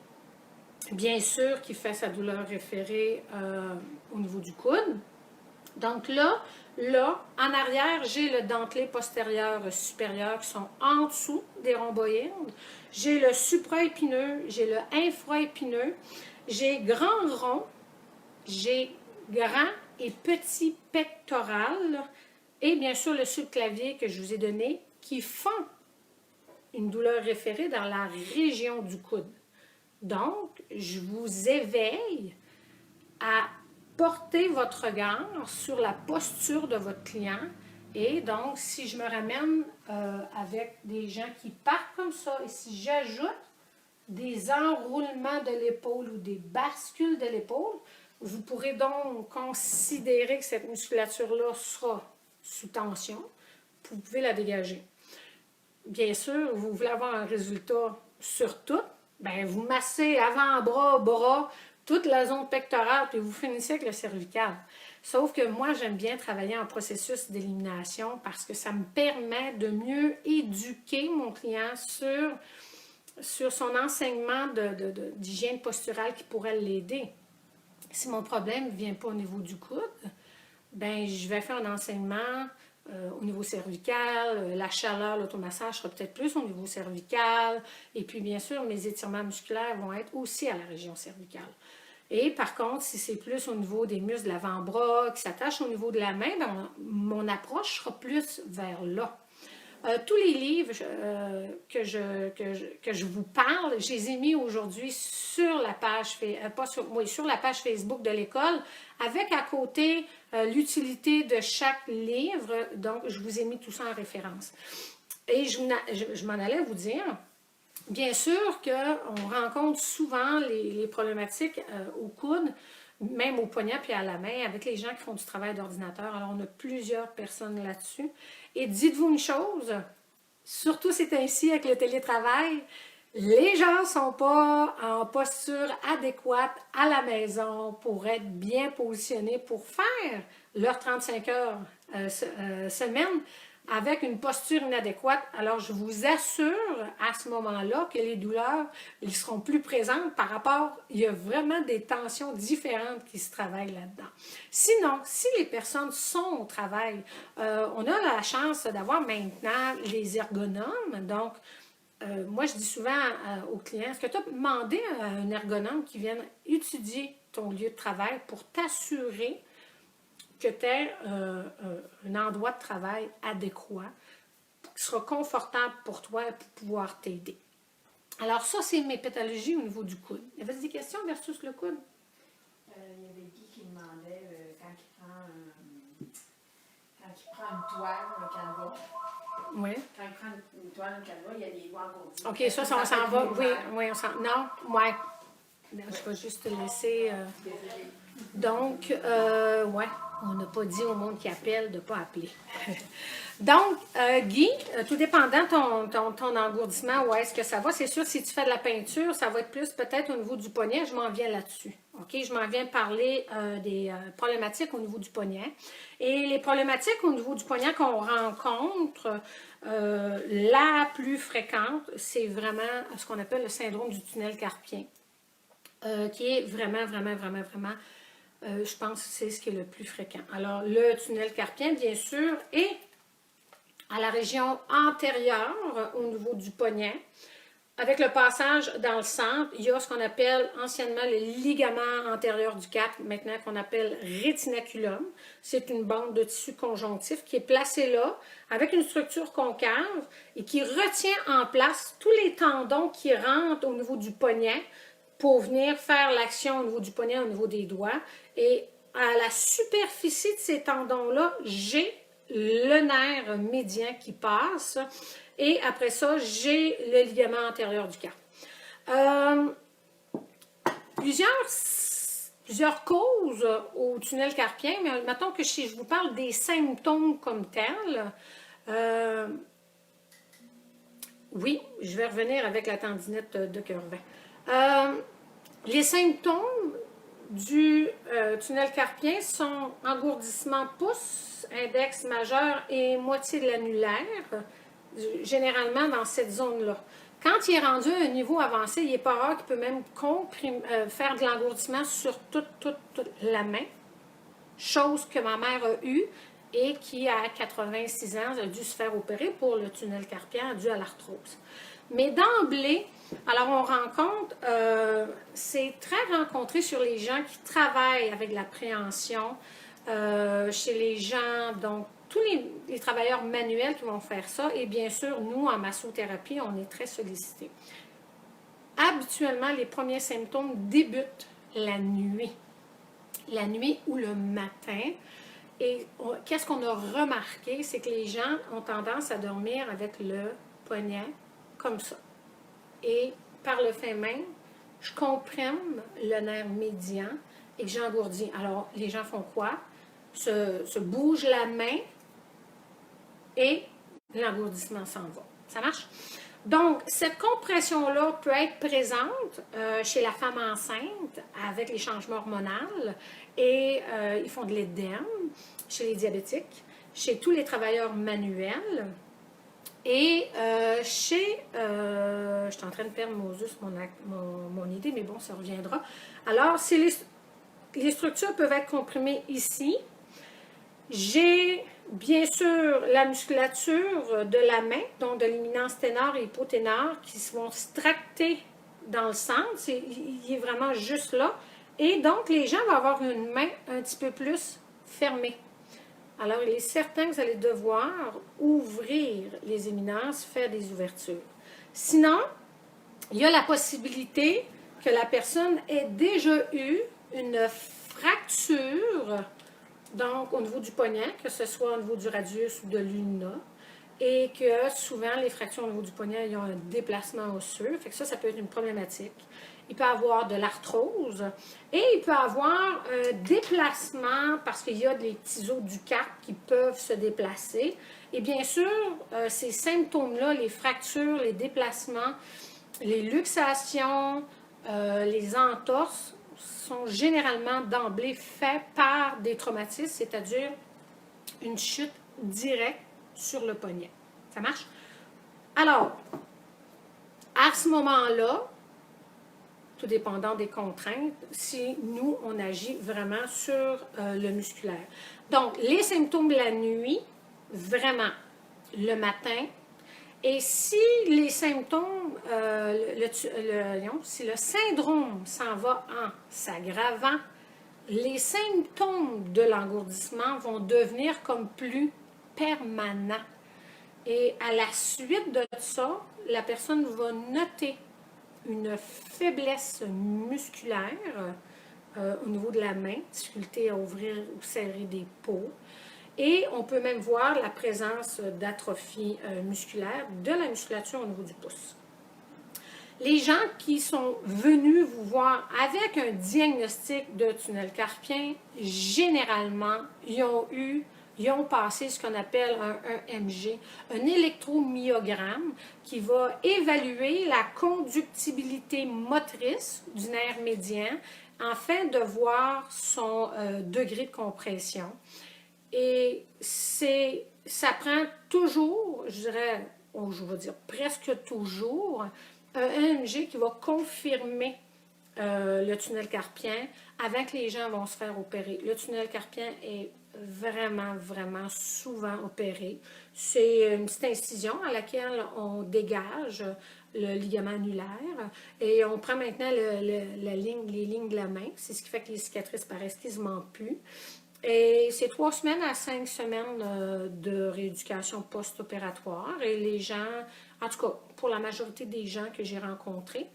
A: bien sûr, qui fait sa douleur référée au niveau du coude. Donc là, en arrière, j'ai le dentelé postérieur supérieur qui sont en dessous des rhomboïdes. J'ai le supraépineux, j'ai le infraépineux, j'ai grand rond, j'ai grand et petit pectoral et bien sûr le subclavier que je vous ai donné qui font une douleur référée dans la région du coude. Donc, je vous éveille à porter votre regard sur la posture de votre client. Et donc, si je me ramène avec des gens qui partent comme ça, et si j'ajoute des enroulements de l'épaule ou des bascules de l'épaule, vous pourrez donc considérer que cette musculature-là sera sous tension. Vous pouvez la dégager. Bien sûr, vous voulez avoir un résultat sur tout, bien, vous massez avant-bras, bras, toute la zone pectorale, puis vous finissez avec le cervical. Sauf que moi, j'aime bien travailler en processus d'élimination parce que ça me permet de mieux éduquer mon client sur son enseignement d'hygiène posturale qui pourrait l'aider. Si mon problème ne vient pas au niveau du coude, ben je vais faire un enseignement au niveau cervical, la chaleur, l'automassage sera peut-être plus au niveau cervical, et puis bien sûr, mes étirements musculaires vont être aussi à la région cervicale. Et par contre, si c'est plus au niveau des muscles de l'avant-bras qui s'attachent au niveau de la main, ben mon approche sera plus vers là. Tous les livres que je vous parle, je les ai mis aujourd'hui sur la page, sur la page Facebook de l'école, avec à côté l'utilité de chaque livre. Donc, je vous ai mis tout ça en référence. Et je m'en allais vous dire, bien sûr qu'on rencontre souvent les problématiques au coude, même au poignet puis à la main, avec les gens qui font du travail d'ordinateur. Alors, on a plusieurs personnes là-dessus. Et dites-vous une chose, surtout c'est ainsi avec le télétravail, les gens ne sont pas en posture adéquate à la maison pour être bien positionnés pour faire leurs 35 heures semaine avec une posture inadéquate. Alors, je vous assure à ce moment-là que les douleurs, ils seront plus présentes par rapport, il y a vraiment des tensions différentes qui se travaillent là-dedans. Sinon, si les personnes sont au travail, on a la chance d'avoir maintenant les ergonomes. Donc, moi, je dis souvent aux clients, est-ce que tu as demandé à un ergonome qui vienne étudier ton lieu de travail pour t'assurer que tu aies un endroit de travail adéquat qui sera confortable pour toi et pour pouvoir t'aider. Alors ça, c'est mes pathologies au niveau du coude. Il y avait des questions versus le coude?
B: Il y avait Guy qui demandait quand il prend une toile, un canevas.
A: Oui.
B: Quand il prend une toile, un canevas, il y a des doigts engourdis.
A: OK, ça on s'en va. Oui, on s'en... Non, ouais. Je vais juste te laisser... Donc, ouais, on n'a pas dit au monde qui appelle de ne pas appeler. Donc, Guy, tout dépendant ton engourdissement, où est-ce que ça va, c'est sûr, si tu fais de la peinture, ça va être plus peut-être au niveau du poignet, je m'en viens là-dessus. OK, je m'en viens parler des problématiques au niveau du poignet. Et les problématiques au niveau du poignet qu'on rencontre, la plus fréquente, c'est vraiment ce qu'on appelle le syndrome du tunnel carpien, qui est vraiment, je pense que c'est ce qui est le plus fréquent. Alors, le tunnel carpien, bien sûr, est à la région antérieure au niveau du poignet. Avec le passage dans le centre, il y a ce qu'on appelle anciennement le ligament antérieur du carpe, maintenant qu'on appelle rétinaculum. C'est une bande de tissu conjonctif qui est placée là, avec une structure concave et qui retient en place tous les tendons qui rentrent au niveau du poignet pour venir faire l'action au niveau du poignet, au niveau des doigts. Et à la superficie de ces tendons-là, j'ai le nerf médian qui passe. Et après ça, j'ai le ligament antérieur du carpe. Plusieurs causes au tunnel carpien, mais mettons que si je vous parle des symptômes comme tels, oui, je vais revenir avec la tendinite de Quervain. Les symptômes du tunnel carpien sont engourdissement pouce, index majeur et moitié de l'annulaire, généralement dans cette zone-là. Quand il est rendu à un niveau avancé, il n'est pas rare qu'il peut même faire de l'engourdissement sur toute la main, chose que ma mère a eue et qui, à 86 ans, a dû se faire opérer pour le tunnel carpien dû à l'arthrose. Mais d'emblée, alors on rencontre, c'est très rencontré sur les gens qui travaillent avec l'appréhension, chez les gens, donc tous les travailleurs manuels qui vont faire ça, et bien sûr, nous, en massothérapie, on est très sollicités. Habituellement, les premiers symptômes débutent la nuit ou le matin. Et qu'est-ce qu'on a remarqué, c'est que les gens ont tendance à dormir avec le poignet comme ça. Et par le fait même, je comprime le nerf médian et que j'engourdis. Alors, les gens font quoi? Se bougent la main et l'engourdissement s'en va. Ça marche? Donc, cette compression-là peut être présente chez la femme enceinte avec les changements hormonaux et ils font de l'édème chez les diabétiques, chez tous les travailleurs manuels et chez... je suis en train de perdre mon idée, mais bon, ça reviendra. Alors, les structures peuvent être comprimées ici. J'ai bien sûr la musculature de la main, donc de l'éminence ténor et hypoténor, qui vont se tracter dans le centre. Il est vraiment juste là. Et donc, les gens vont avoir une main un petit peu plus fermée. Alors, il est certain que vous allez devoir ouvrir les éminences, faire des ouvertures. Sinon, il y a la possibilité que la personne ait déjà eu une fracture, donc au niveau du poignet, que ce soit au niveau du radius ou de l'ulna, et que souvent les fractures au niveau du poignet ils ont un déplacement osseux. Fait que ça peut être une problématique. Il peut avoir de l'arthrose et il peut avoir un déplacement parce qu'il y a des petits os du carpe qui peuvent se déplacer. Et bien sûr, ces symptômes-là, les fractures, les déplacements, les luxations, les entorses sont généralement d'emblée faits par des traumatismes, c'est-à-dire une chute directe sur le poignet. Ça marche? Alors, à ce moment-là, tout dépendant des contraintes, si nous, on agit vraiment sur le musculaire. Donc, les symptômes de la nuit, vraiment, le matin. Et si les symptômes, si le syndrome s'en va en s'aggravant, les symptômes de l'engourdissement vont devenir comme plus permanents. Et à la suite de ça, la personne va noter une faiblesse musculaire au niveau de la main, difficulté à ouvrir ou serrer des peaux. Et on peut même voir la présence d'atrophie musculaire de la musculature au niveau du pouce. Les gens qui sont venus vous voir avec un diagnostic de tunnel carpien, généralement, ils ont passé ce qu'on appelle un EMG, un électromyogramme, qui va évaluer la conductibilité motrice du nerf médian afin de voir son degré de compression. Et ça prend toujours, je dirais, je vais dire presque toujours, un EMG qui va confirmer le tunnel carpien avant que les gens vont se faire opérer. Le tunnel carpien est vraiment, vraiment souvent opéré. C'est une petite incision à laquelle on dégage le ligament annulaire et on prend maintenant les lignes de la main. C'est ce qui fait que les cicatrices paraissent quasiment plus. Et c'est 3 semaines à 5 semaines de rééducation post-opératoire. Et les gens, en tout cas, pour la majorité des gens que j'ai rencontrés,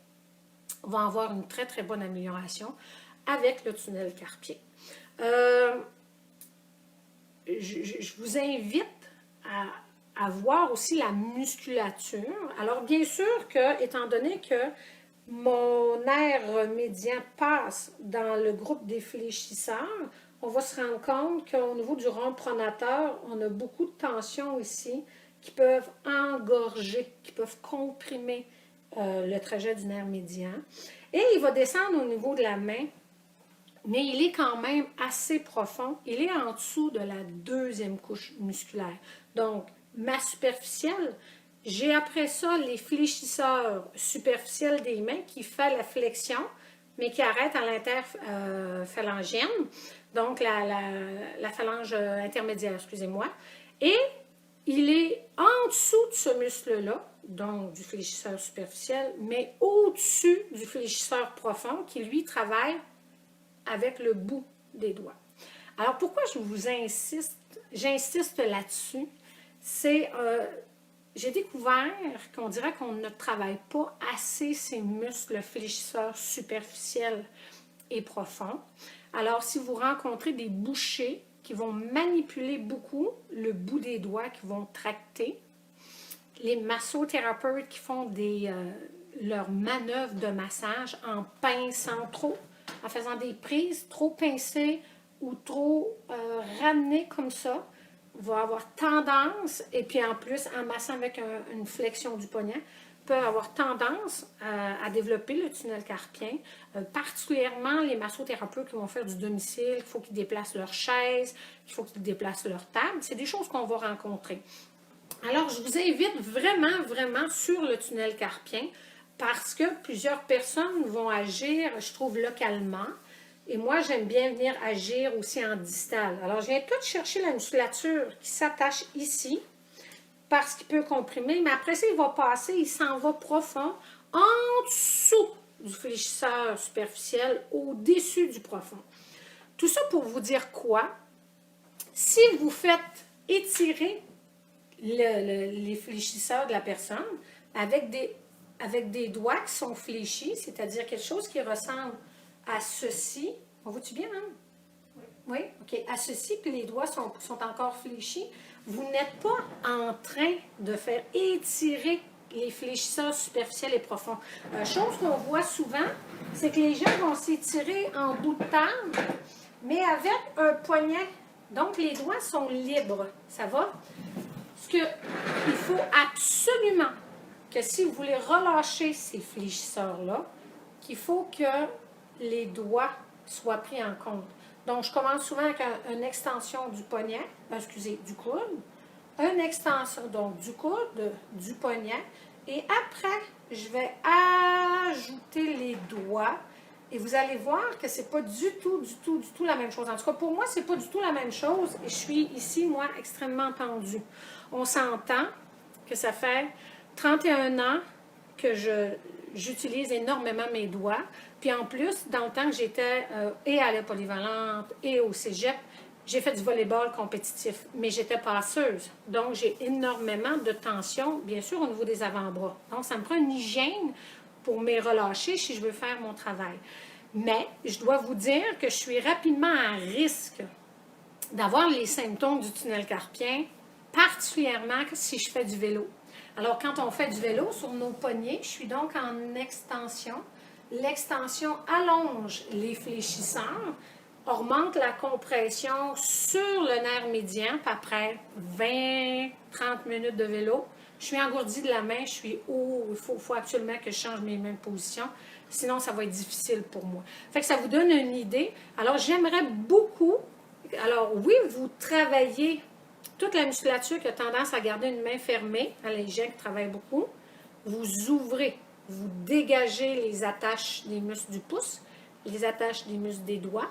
A: vont avoir une très, très bonne amélioration avec le tunnel carpien. Je vous invite à voir aussi la musculature. Alors, bien sûr que, étant donné que mon nerf médian passe dans le groupe des fléchisseurs, on va se rendre compte qu'au niveau du rond pronateur, on a beaucoup de tensions ici qui peuvent engorger, qui peuvent comprimer le trajet du nerf médian. Et il va descendre au niveau de la main, mais il est quand même assez profond. Il est en dessous de la deuxième couche musculaire. Donc, masse superficielle. J'ai après ça les fléchisseurs superficiels des mains qui font la flexion, mais qui arrêtent à l'interphalangienne, donc la phalange intermédiaire, excusez-moi. Et il est en dessous de ce muscle-là, donc du fléchisseur superficiel, mais au-dessus du fléchisseur profond qui, lui, travaille avec le bout des doigts. Alors, pourquoi j'insiste là-dessus, c'est j'ai découvert qu'on dirait qu'on ne travaille pas assez ces muscles fléchisseurs superficiels et profonds. Alors, si vous rencontrez des bouchers qui vont manipuler beaucoup le bout des doigts, qui vont tracter, les massothérapeutes qui font leurs manœuvres de massage en pinçant trop, en faisant des prises trop pincées ou trop ramenées comme ça, va avoir tendance, et puis en plus, en massant avec une flexion du poignet, peut avoir tendance à développer le tunnel carpien, particulièrement les massothérapeutes qui vont faire du domicile, qu'il faut qu'ils déplacent leur chaise, qu'il faut qu'ils déplacent leur table. C'est des choses qu'on va rencontrer. Alors, je vous invite vraiment, vraiment sur le tunnel carpien parce que plusieurs personnes vont agir, je trouve, localement. Et moi, j'aime bien venir agir aussi en distal. Alors, je viens tout chercher la musculature qui s'attache ici, parce qu'il peut comprimer, mais après ça, il va passer, il s'en va profond, en dessous du fléchisseur superficiel, au-dessus du profond. Tout ça pour vous dire quoi? Si vous faites étirer les fléchisseurs de la personne avec des doigts qui sont fléchis, c'est-à-dire quelque chose qui ressemble à ceci. On voit-tu bien, hein? Oui, OK. À ceci, puis les doigts sont encore fléchis. Vous n'êtes pas en train de faire étirer les fléchisseurs superficiels et profonds. Chose qu'on voit souvent, c'est que les gens vont s'étirer en bout de table, mais avec un poignet. Donc, les doigts sont libres. Ça va? Il faut absolument que si vous voulez relâcher ces fléchisseurs-là, qu'il faut que les doigts soient pris en compte. Donc, je commence souvent avec une extension du poignet, du coude, une extension donc du coude, du poignet, et après, je vais ajouter les doigts, et vous allez voir que c'est pas du tout la même chose. En tout cas, pour moi, c'est pas du tout la même chose, et je suis ici, moi, extrêmement tendue. On s'entend que ça fait 31 ans que j'utilise énormément mes doigts. Puis en plus, dans le temps que j'étais et à la polyvalente et au cégep, j'ai fait du volleyball compétitif, mais j'étais passeuse. Donc, j'ai énormément de tension, bien sûr, au niveau des avant-bras. Donc, ça me prend une hygiène pour me relâcher si je veux faire mon travail. Mais je dois vous dire que je suis rapidement à risque d'avoir les symptômes du tunnel carpien, particulièrement si je fais du vélo. Alors, quand on fait du vélo sur nos poignets, je suis donc en extension. L'extension allonge les fléchisseurs, augmente la compression sur le nerf médian, puis après 20-30 minutes de vélo, je suis engourdie de la main, je suis haut, il faut absolument que je change mes mains de position, sinon ça va être difficile pour moi. Fait que ça vous donne une idée. Alors, j'aimerais beaucoup, alors oui, vous travaillez toute la musculature qui a tendance à garder une main fermée, à les gens qui travaillent beaucoup, vous ouvrez, vous dégagez les attaches des muscles du pouce, les attaches des muscles des doigts,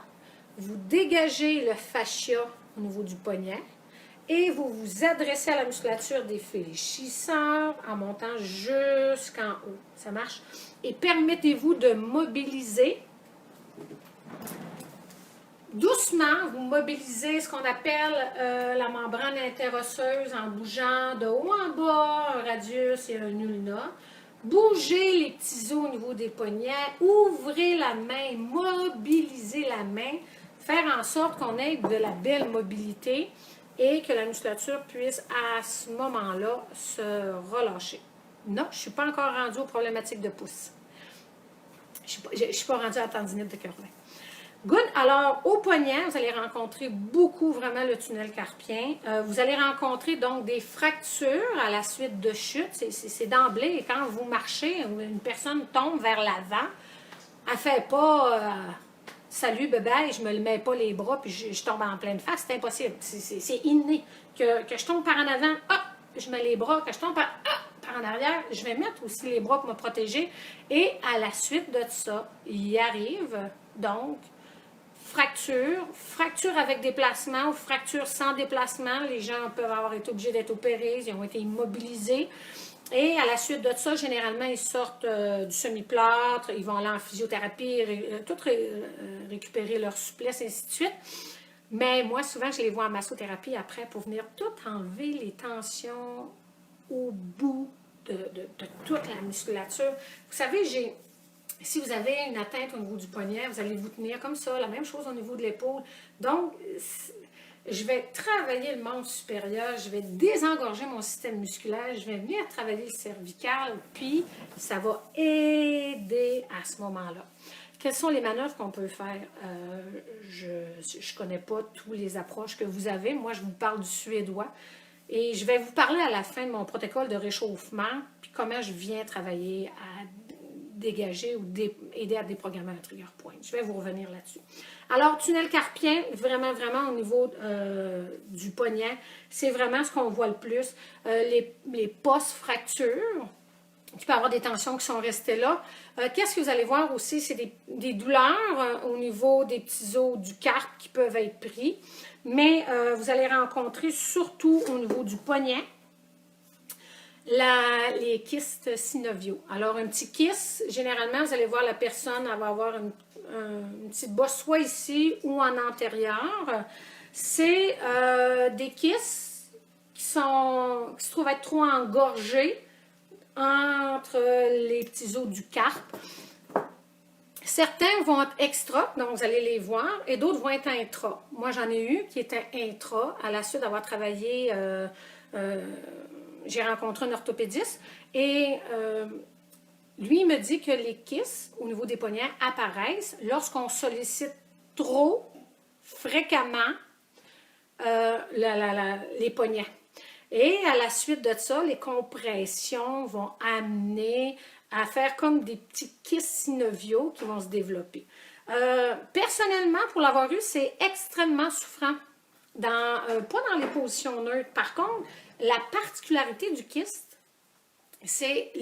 A: vous dégagez le fascia au niveau du poignet et vous vous adressez à la musculature des fléchisseurs en montant jusqu'en haut. Ça marche? Et permettez-vous de mobiliser doucement, vous mobilisez ce qu'on appelle la membrane interosseuse en bougeant de haut en bas, un radius et un ulna. Bougez les petits os au niveau des poignets, ouvrez la main, mobilisez la main, faire en sorte qu'on ait de la belle mobilité et que la musculature puisse à ce moment-là se relâcher. Non, je ne suis pas encore rendue aux problématiques de pouce. Je ne suis pas rendue à la tendinite de Kerlin. Good. Alors, au poignet, vous allez rencontrer beaucoup vraiment le tunnel carpien. Vous allez rencontrer donc des fractures à la suite de chute. C'est d'emblée. Et quand vous marchez, une personne tombe vers l'avant, elle ne fait pas salut bébé, je ne me mets pas les bras puis je tombe en pleine face. C'est impossible. C'est inné. Que je tombe par en avant, je mets les bras. Que je tombe par en arrière, je vais mettre aussi les bras pour me protéger. Et à la suite de ça, il y arrive donc fracture avec déplacement ou fracture sans déplacement. Les gens peuvent avoir été obligés d'être opérés, ils ont été immobilisés. Et à la suite de ça, généralement, ils sortent du semi-plâtre, ils vont aller en physiothérapie, récupérer leur souplesse, et ainsi de suite. Mais moi, souvent, je les vois en massothérapie après pour venir tout enlever les tensions au bout de toute la musculature. Vous savez, si vous avez une atteinte au niveau du poignet, vous allez vous tenir comme ça, la même chose au niveau de l'épaule. Donc, je vais travailler le membre supérieur, je vais désengorger mon système musculaire, je vais venir travailler le cervical, puis ça va aider à ce moment-là. Quelles sont les manœuvres qu'on peut faire? Je ne connais pas toutes les approches que vous avez. Moi, je vous parle du suédois. Et je vais vous parler à la fin de mon protocole de réchauffement, puis comment je viens travailler à dégager ou aider à déprogrammer un trigger point. Je vais vous revenir là-dessus. Alors, tunnel carpien, vraiment au niveau du poignet, c'est vraiment ce qu'on voit le plus. Les post-fractures, il peut y avoir des tensions qui sont restées là. Qu'est-ce que vous allez voir aussi? C'est des douleurs au niveau des petits os du carpe qui peuvent être pris. Mais vous allez rencontrer surtout au niveau du poignet les kystes synoviaux. Alors, un petit kyste, généralement, vous allez voir la personne, elle va avoir une petite bosse soit ici ou en antérieur. C'est des kystes qui se trouvent être trop engorgés entre les petits os du carpe. Certains vont être extra, donc vous allez les voir, et d'autres vont être intra. Moi, j'en ai eu qui était intra à la suite d'avoir travaillé, j'ai rencontré un orthopédiste, et lui, il me dit que les kystes au niveau des poignets apparaissent lorsqu'on sollicite trop fréquemment les poignets. Et à la suite de ça, les compressions vont amener à faire comme des petits kystes synoviaux qui vont se développer. Personnellement, pour l'avoir eu, c'est extrêmement souffrant. Pas dans les positions neutres. Par contre, la particularité du kyste, c'est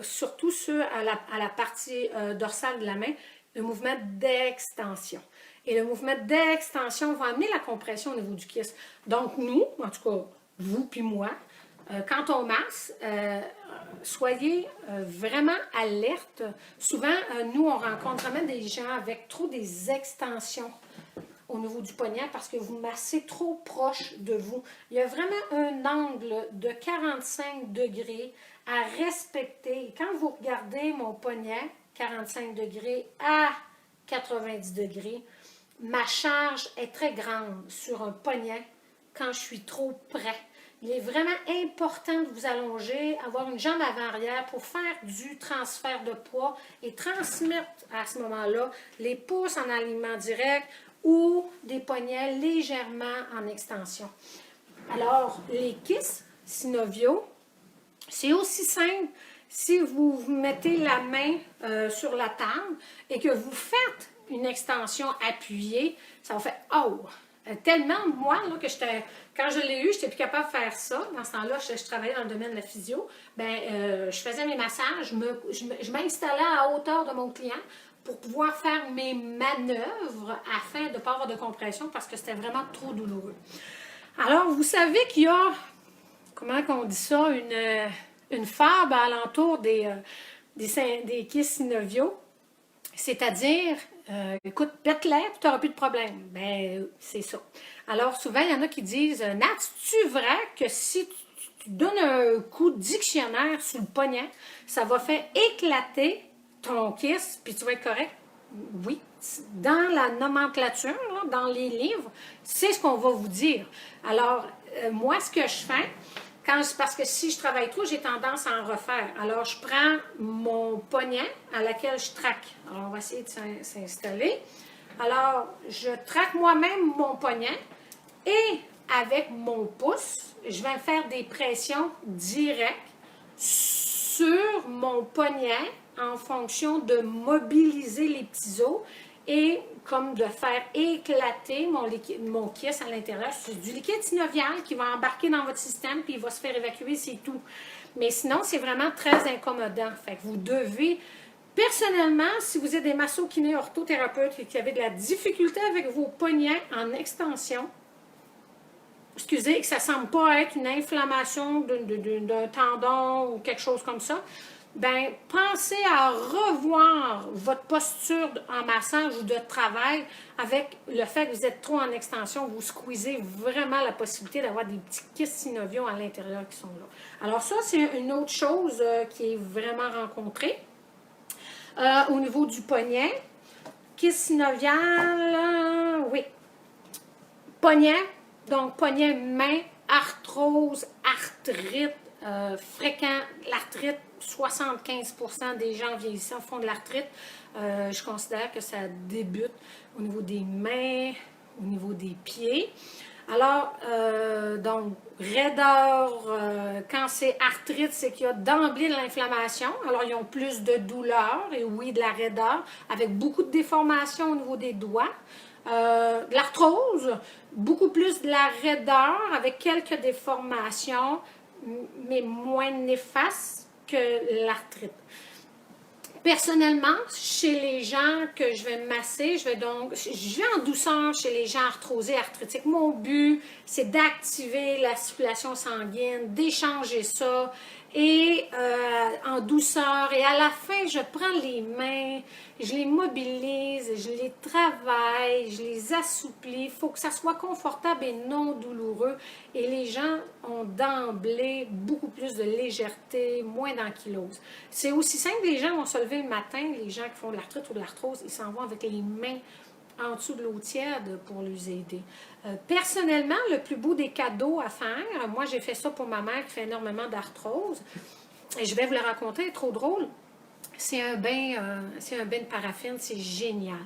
A: surtout ceux à la partie dorsale de la main, le mouvement d'extension. Et le mouvement d'extension va amener la compression au niveau du kyste. Donc, nous, en tout cas, vous puis moi, quand on masse, soyez vraiment alerte. Souvent, nous, on rencontre vraiment des gens avec trop des extensions au niveau du poignet parce que vous massez trop proche de vous. Il y a vraiment un angle de 45 degrés à respecter. Quand vous regardez mon poignet, 45 degrés à 90 degrés, ma charge est très grande sur un poignet quand je suis trop près. Il est vraiment important de vous allonger, avoir une jambe avant-arrière pour faire du transfert de poids et transmettre à ce moment-là les pouces en alignement direct ou des poignets légèrement en extension. Alors, les kystes synoviaux, c'est aussi simple si vous mettez la main sur la table et que vous faites une extension appuyée, ça va faire « Oh! » Tellement, moi, là, que quand je l'ai eu, je n'étais plus capable de faire ça. Dans ce temps-là, je travaillais dans le domaine de la physio. Je faisais mes massages, je m'installais à hauteur de mon client pour pouvoir faire mes manœuvres afin de ne pas avoir de compression parce que c'était vraiment trop douloureux. Alors, vous savez qu'il y a, comment on dit ça, une fable alentour des kystes synoviaux. C'est-à-dire, écoute, pète-les, tu n'auras plus de problème. Ben, c'est ça. Alors, souvent, il y en a qui disent, Nat, c'est-tu vrai que si tu donnes un coup de dictionnaire sur le poignet, ça va faire éclater ton kyste, puis tu vas être correct? Oui. Dans la nomenclature, là, dans les livres, c'est ce qu'on va vous dire. Alors, moi, ce que je fais, parce que si je travaille trop, j'ai tendance à en refaire. Alors, je prends mon poignet à laquelle je traque. Alors, on va essayer de s'installer. Alors, je traque moi-même mon poignet et avec mon pouce, je vais faire des pressions directes sur mon poignet en fonction de mobiliser les petits os et comme de faire éclater mon kyste à l'intérieur. C'est du liquide synovial qui va embarquer dans votre système puis il va se faire évacuer, c'est tout. Mais sinon, c'est vraiment très incommodant. Fait que vous devez, personnellement, si vous êtes des masso-kinés orthothérapeutes et qui avez de la difficulté avec vos poignets en extension, excusez, que ça ne semble pas être une inflammation d'un tendon ou quelque chose comme ça, ben pensez à revoir votre posture en massage ou de travail avec le fait que vous êtes trop en extension. Vous squeezez vraiment la possibilité d'avoir des petits kystes synoviaux à l'intérieur qui sont là. Alors ça, c'est une autre chose qui est vraiment rencontrée. Au niveau du poignet, kyste synovial, oui. Poignet, donc poignet, main, arthrose, arthrite, fréquent, l'arthrite, 75% des gens vieillissants font de l'arthrite. Je considère que ça débute au niveau des mains, au niveau des pieds. Alors, donc, raideur, quand c'est arthrite, c'est qu'il y a d'emblée de l'inflammation. Alors, ils ont plus de douleur et oui, de la raideur, avec beaucoup de déformations au niveau des doigts. De l'arthrose, beaucoup plus de la raideur, avec quelques déformations, mais moins néfastes que l'arthrite. Personnellement, chez les gens que je vais masser, je vais en douceur chez les gens arthrosés, arthritiques. Mon but, c'est d'activer la circulation sanguine, d'échanger ça, et en douceur. Et à la fin, je prends les mains, je les mobilise, je les travaille, je les assouplis. Il faut que ça soit confortable et non douloureux. Et les gens ont d'emblée beaucoup plus de légèreté, moins d'ankylose. C'est aussi simple, les gens vont se lever le matin, les gens qui font de l'arthrite ou de l'arthrose, ils s'en vont avec les mains en dessous de l'eau tiède pour les aider. Personnellement, le plus beau des cadeaux à faire, moi j'ai fait ça pour ma mère qui fait énormément d'arthrose, et je vais vous le raconter, trop drôle, c'est un bain de paraffine, c'est génial.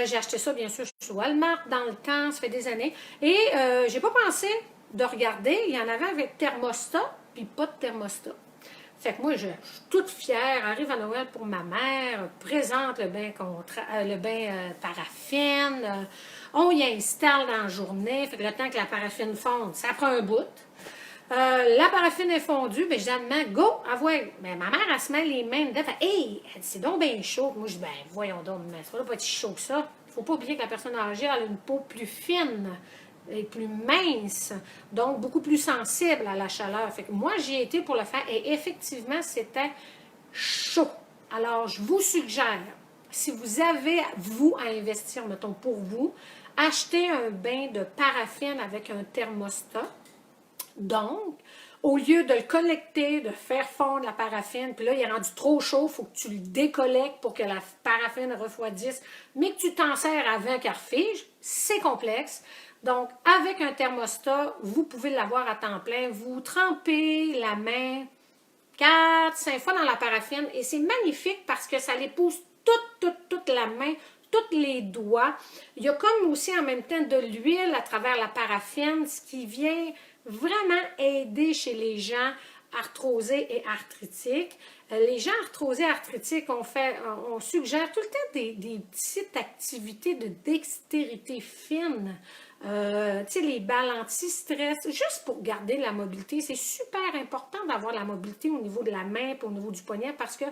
A: J'ai acheté ça bien sûr chez Walmart dans le temps, ça fait des années, et j'ai pas pensé de regarder, il y en avait avec thermostat, puis pas de thermostat. Fait que moi, je suis toute fière, arrive à Noël pour ma mère, présente le bain paraffine, on y installe dans la journée, fait que le temps que la paraffine fonde, ça prend un bout. La paraffine est fondue, ben je dis à maman, go, avouez. Ben, ma mère, elle se met les mains dedans, fait, hey, elle dit, c'est donc bien chaud. Moi, je dis, ben voyons donc, mais ça va pas être si chaud que ça. Il faut pas oublier que la personne âgée, elle a une peau plus fine et plus mince, donc beaucoup plus sensible à la chaleur. Fait que moi, j'y ai été pour le faire et effectivement, c'était chaud. Alors, je vous suggère, si vous avez, vous, à investir, mettons, pour vous, achetez un bain de paraffine avec un thermostat. Donc, au lieu de le collecter, de faire fondre la paraffine, puis là, il est rendu trop chaud, il faut que tu le décollectes pour que la paraffine refroidisse, mais que tu t'en sers avant qu'elle refige, c'est complexe. Donc, avec un thermostat, vous pouvez l'avoir à temps plein. Vous trempez la main 4-5 fois dans la paraffine et c'est magnifique parce que ça les pousse toute la main, tous les doigts. Il y a comme aussi en même temps de l'huile à travers la paraffine, ce qui vient vraiment aider chez les gens arthrosés et arthritiques. Les gens arthrosés et arthritiques, on suggère tout le temps des petites activités de dextérité fine. Tu sais, les balles anti-stress, juste pour garder la mobilité. C'est super important d'avoir la mobilité au niveau de la main et au niveau du poignet parce que,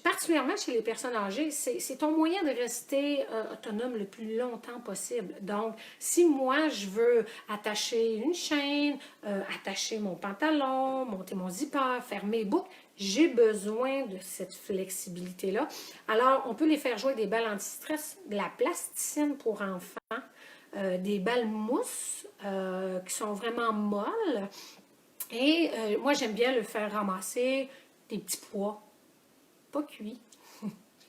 A: particulièrement chez les personnes âgées, c'est ton moyen de rester autonome le plus longtemps possible. Donc, si moi, je veux attacher une chaîne, attacher mon pantalon, monter mon zipper, faire mes boucles, j'ai besoin de cette flexibilité-là. Alors, on peut les faire jouer des balles anti-stress, de la plasticine pour enfants, des balles mousse qui sont vraiment molles. Et moi, j'aime bien le faire ramasser des petits pois, pas cuits,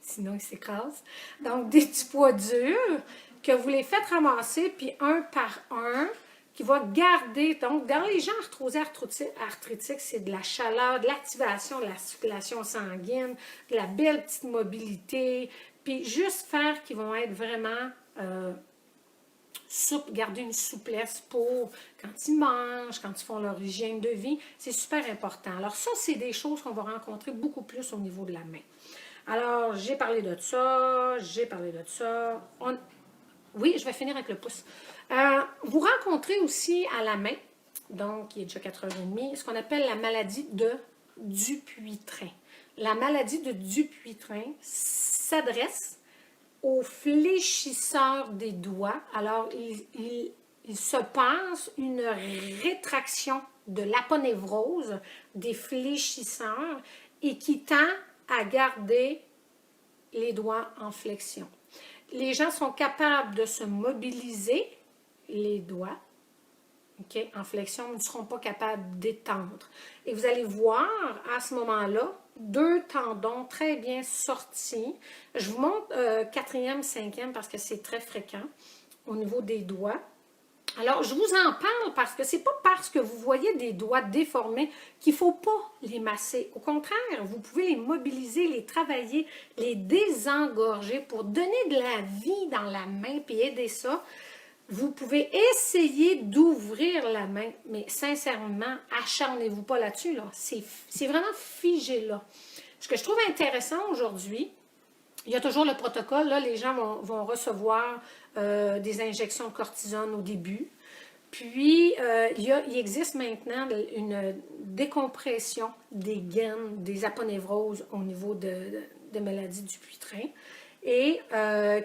A: sinon ils s'écrasent. Donc, des petits pois durs que vous les faites ramasser, puis un par un, qui va garder. Donc, dans les gens arthrosés, arthritiques, c'est de la chaleur, de l'activation de la circulation sanguine, de la belle petite mobilité, puis juste faire qu'ils vont être vraiment souple, garder une souplesse pour quand ils mangent, quand ils font leur hygiène de vie, c'est super important. Alors ça, c'est des choses qu'on va rencontrer beaucoup plus au niveau de la main. Alors, j'ai parlé de ça, Oui, je vais finir avec le pouce. Vous rencontrez aussi à la main, donc il est déjà 4h30, ce qu'on appelle la maladie de Dupuytren. La maladie de Dupuytren s'adresse aux fléchisseurs des doigts. Alors, il se passe une rétraction de l'aponévrose des fléchisseurs et qui tend à garder les doigts en flexion. Les gens sont capables de se mobiliser les doigts, okay, en flexion, mais ne seront pas capables d'étendre. Et vous allez voir à ce moment-là, 2 tendons très bien sortis. Je vous montre 4e, 5e parce que c'est très fréquent au niveau des doigts. Alors, je vous en parle parce que c'est pas parce que vous voyez des doigts déformés qu'il ne faut pas les masser. Au contraire, vous pouvez les mobiliser, les travailler, les désengorger pour donner de la vie dans la main puis aider ça. Vous pouvez essayer d'ouvrir la main, mais sincèrement, acharnez-vous pas là-dessus. Là. C'est vraiment figé là. Ce que je trouve intéressant aujourd'hui, il y a toujours le protocole. Là, les gens vont recevoir des injections de cortisone au début. Puis, il existe maintenant une décompression des gaines, des aponevroses au niveau de maladies du Dupuytren et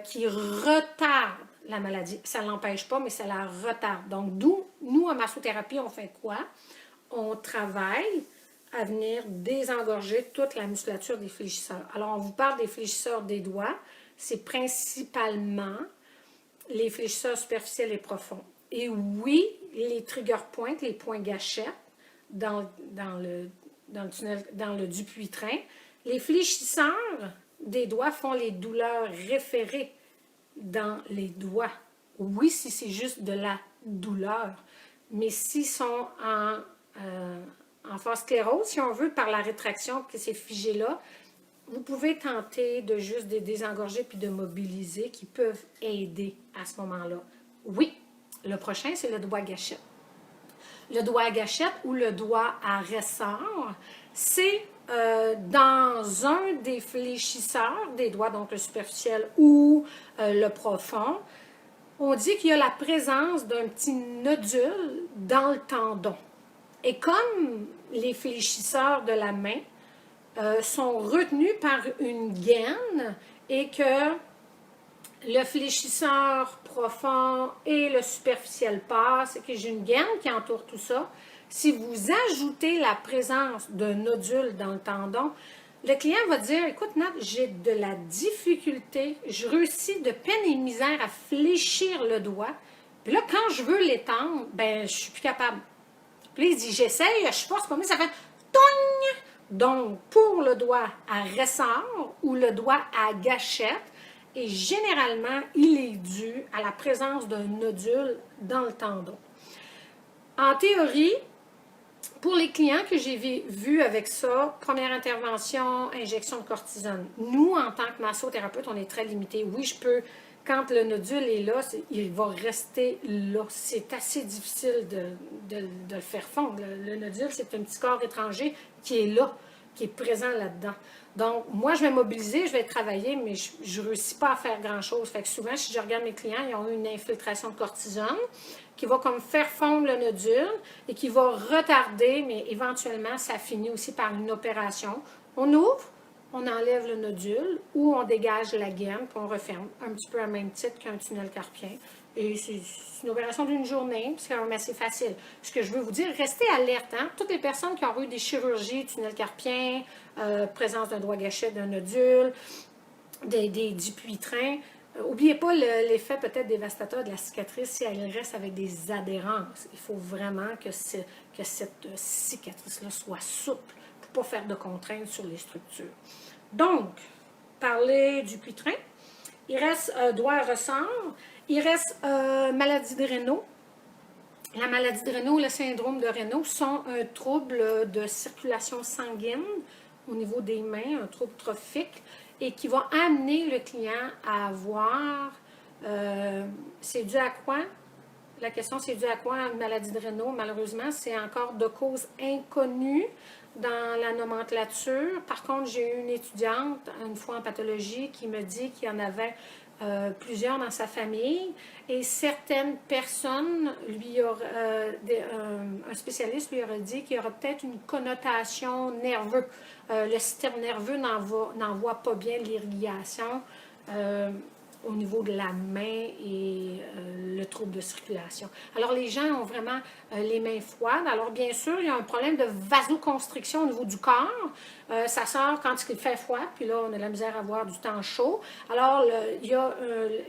A: qui retarde la maladie. Ça ne l'empêche pas, mais ça la retarde. Donc, nous, en massothérapie, on fait quoi? On travaille à venir désengorger toute la musculature des fléchisseurs. Alors, on vous parle des fléchisseurs des doigts. C'est principalement les fléchisseurs superficiels et profonds. Et oui, les trigger points, les points gâchettes dans le tunnel, dans le Dupuytren, les fléchisseurs des doigts font les douleurs référées dans les doigts. Oui, si c'est juste de la douleur, mais s'ils sont en phase sclérose, si on veut, par la rétraction que c'est figé là, vous pouvez tenter de juste désengorger puis de mobiliser qui peuvent aider à ce moment-là. Oui, le prochain, c'est le doigt à gâchette. Le doigt à gâchette ou le doigt à ressort, c'est dans un des fléchisseurs des doigts, donc le superficiel ou le profond, on dit qu'il y a la présence d'un petit nodule dans le tendon. Et comme les fléchisseurs de la main sont retenus par une gaine et que le fléchisseur profond et le superficiel passent et que j'ai une gaine qui entoure tout ça, si vous ajoutez la présence d'un nodule dans le tendon, le client va dire, écoute Nat, j'ai de la difficulté, je réussis de peine et misère à fléchir le doigt, puis là, quand je veux l'étendre, ben je suis plus capable. Puis là, il dit, j'essaye, je force pas, mais ça fait togne. Donc, pour le doigt à ressort ou le doigt à gâchette, et généralement, il est dû à la présence d'un nodule dans le tendon. En théorie, pour les clients que j'ai vus avec ça, première intervention, injection de cortisone. Nous, en tant que massothérapeute, on est très limité. Oui, je peux, quand le nodule est là, il va rester là. C'est assez difficile de le faire fondre. Le nodule, c'est un petit corps étranger qui est là, qui est présent là-dedans. Donc, moi, je vais mobiliser, je vais travailler, mais je ne réussis pas à faire grand-chose. Fait que souvent, si je regarde mes clients, ils ont eu une infiltration de cortisone qui va comme faire fondre le nodule et qui va retarder, mais éventuellement, ça finit aussi par une opération. On ouvre, on enlève le nodule ou on dégage la gaine, puis on referme, un petit peu à même titre qu'un tunnel carpien. Et c'est une opération d'une journée, c'est quand même assez facile. Ce que je veux vous dire, restez alerte. Hein? Toutes les personnes qui ont eu des chirurgies, tunnel carpien, présence d'un doigt gâchette, d'un nodule, des Dupuytren, n'oubliez pas l'effet peut-être dévastateur de la cicatrice si elle reste avec des adhérences. Il faut vraiment que cette cicatrice-là soit souple pour ne pas faire de contraintes sur les structures. Donc, parler du Dupuytren, il reste doigt à ressort, il reste maladie de Raynaud. La maladie de Raynaud, le syndrome de Raynaud sont un trouble de circulation sanguine au niveau des mains, un trouble trophique, et qui va amener le client à avoir, c'est dû à quoi? La question, c'est dû à quoi une maladie de Raynaud? Malheureusement, c'est encore de cause inconnue dans la nomenclature. Par contre, j'ai eu une étudiante, une fois en pathologie, qui me dit qu'il y en avait plusieurs dans sa famille et certaines personnes, un spécialiste lui aurait dit qu'il y aura peut-être une connotation nerveuse. Le système nerveux n'envoie pas bien l'irrigation au niveau de la main et le trouble de circulation. Alors, les gens ont vraiment les mains froides. Alors, bien sûr, il y a un problème de vasoconstriction au niveau du corps. Ça sort quand il fait froid, puis là, on a la misère à avoir du temps chaud. Alors, il y a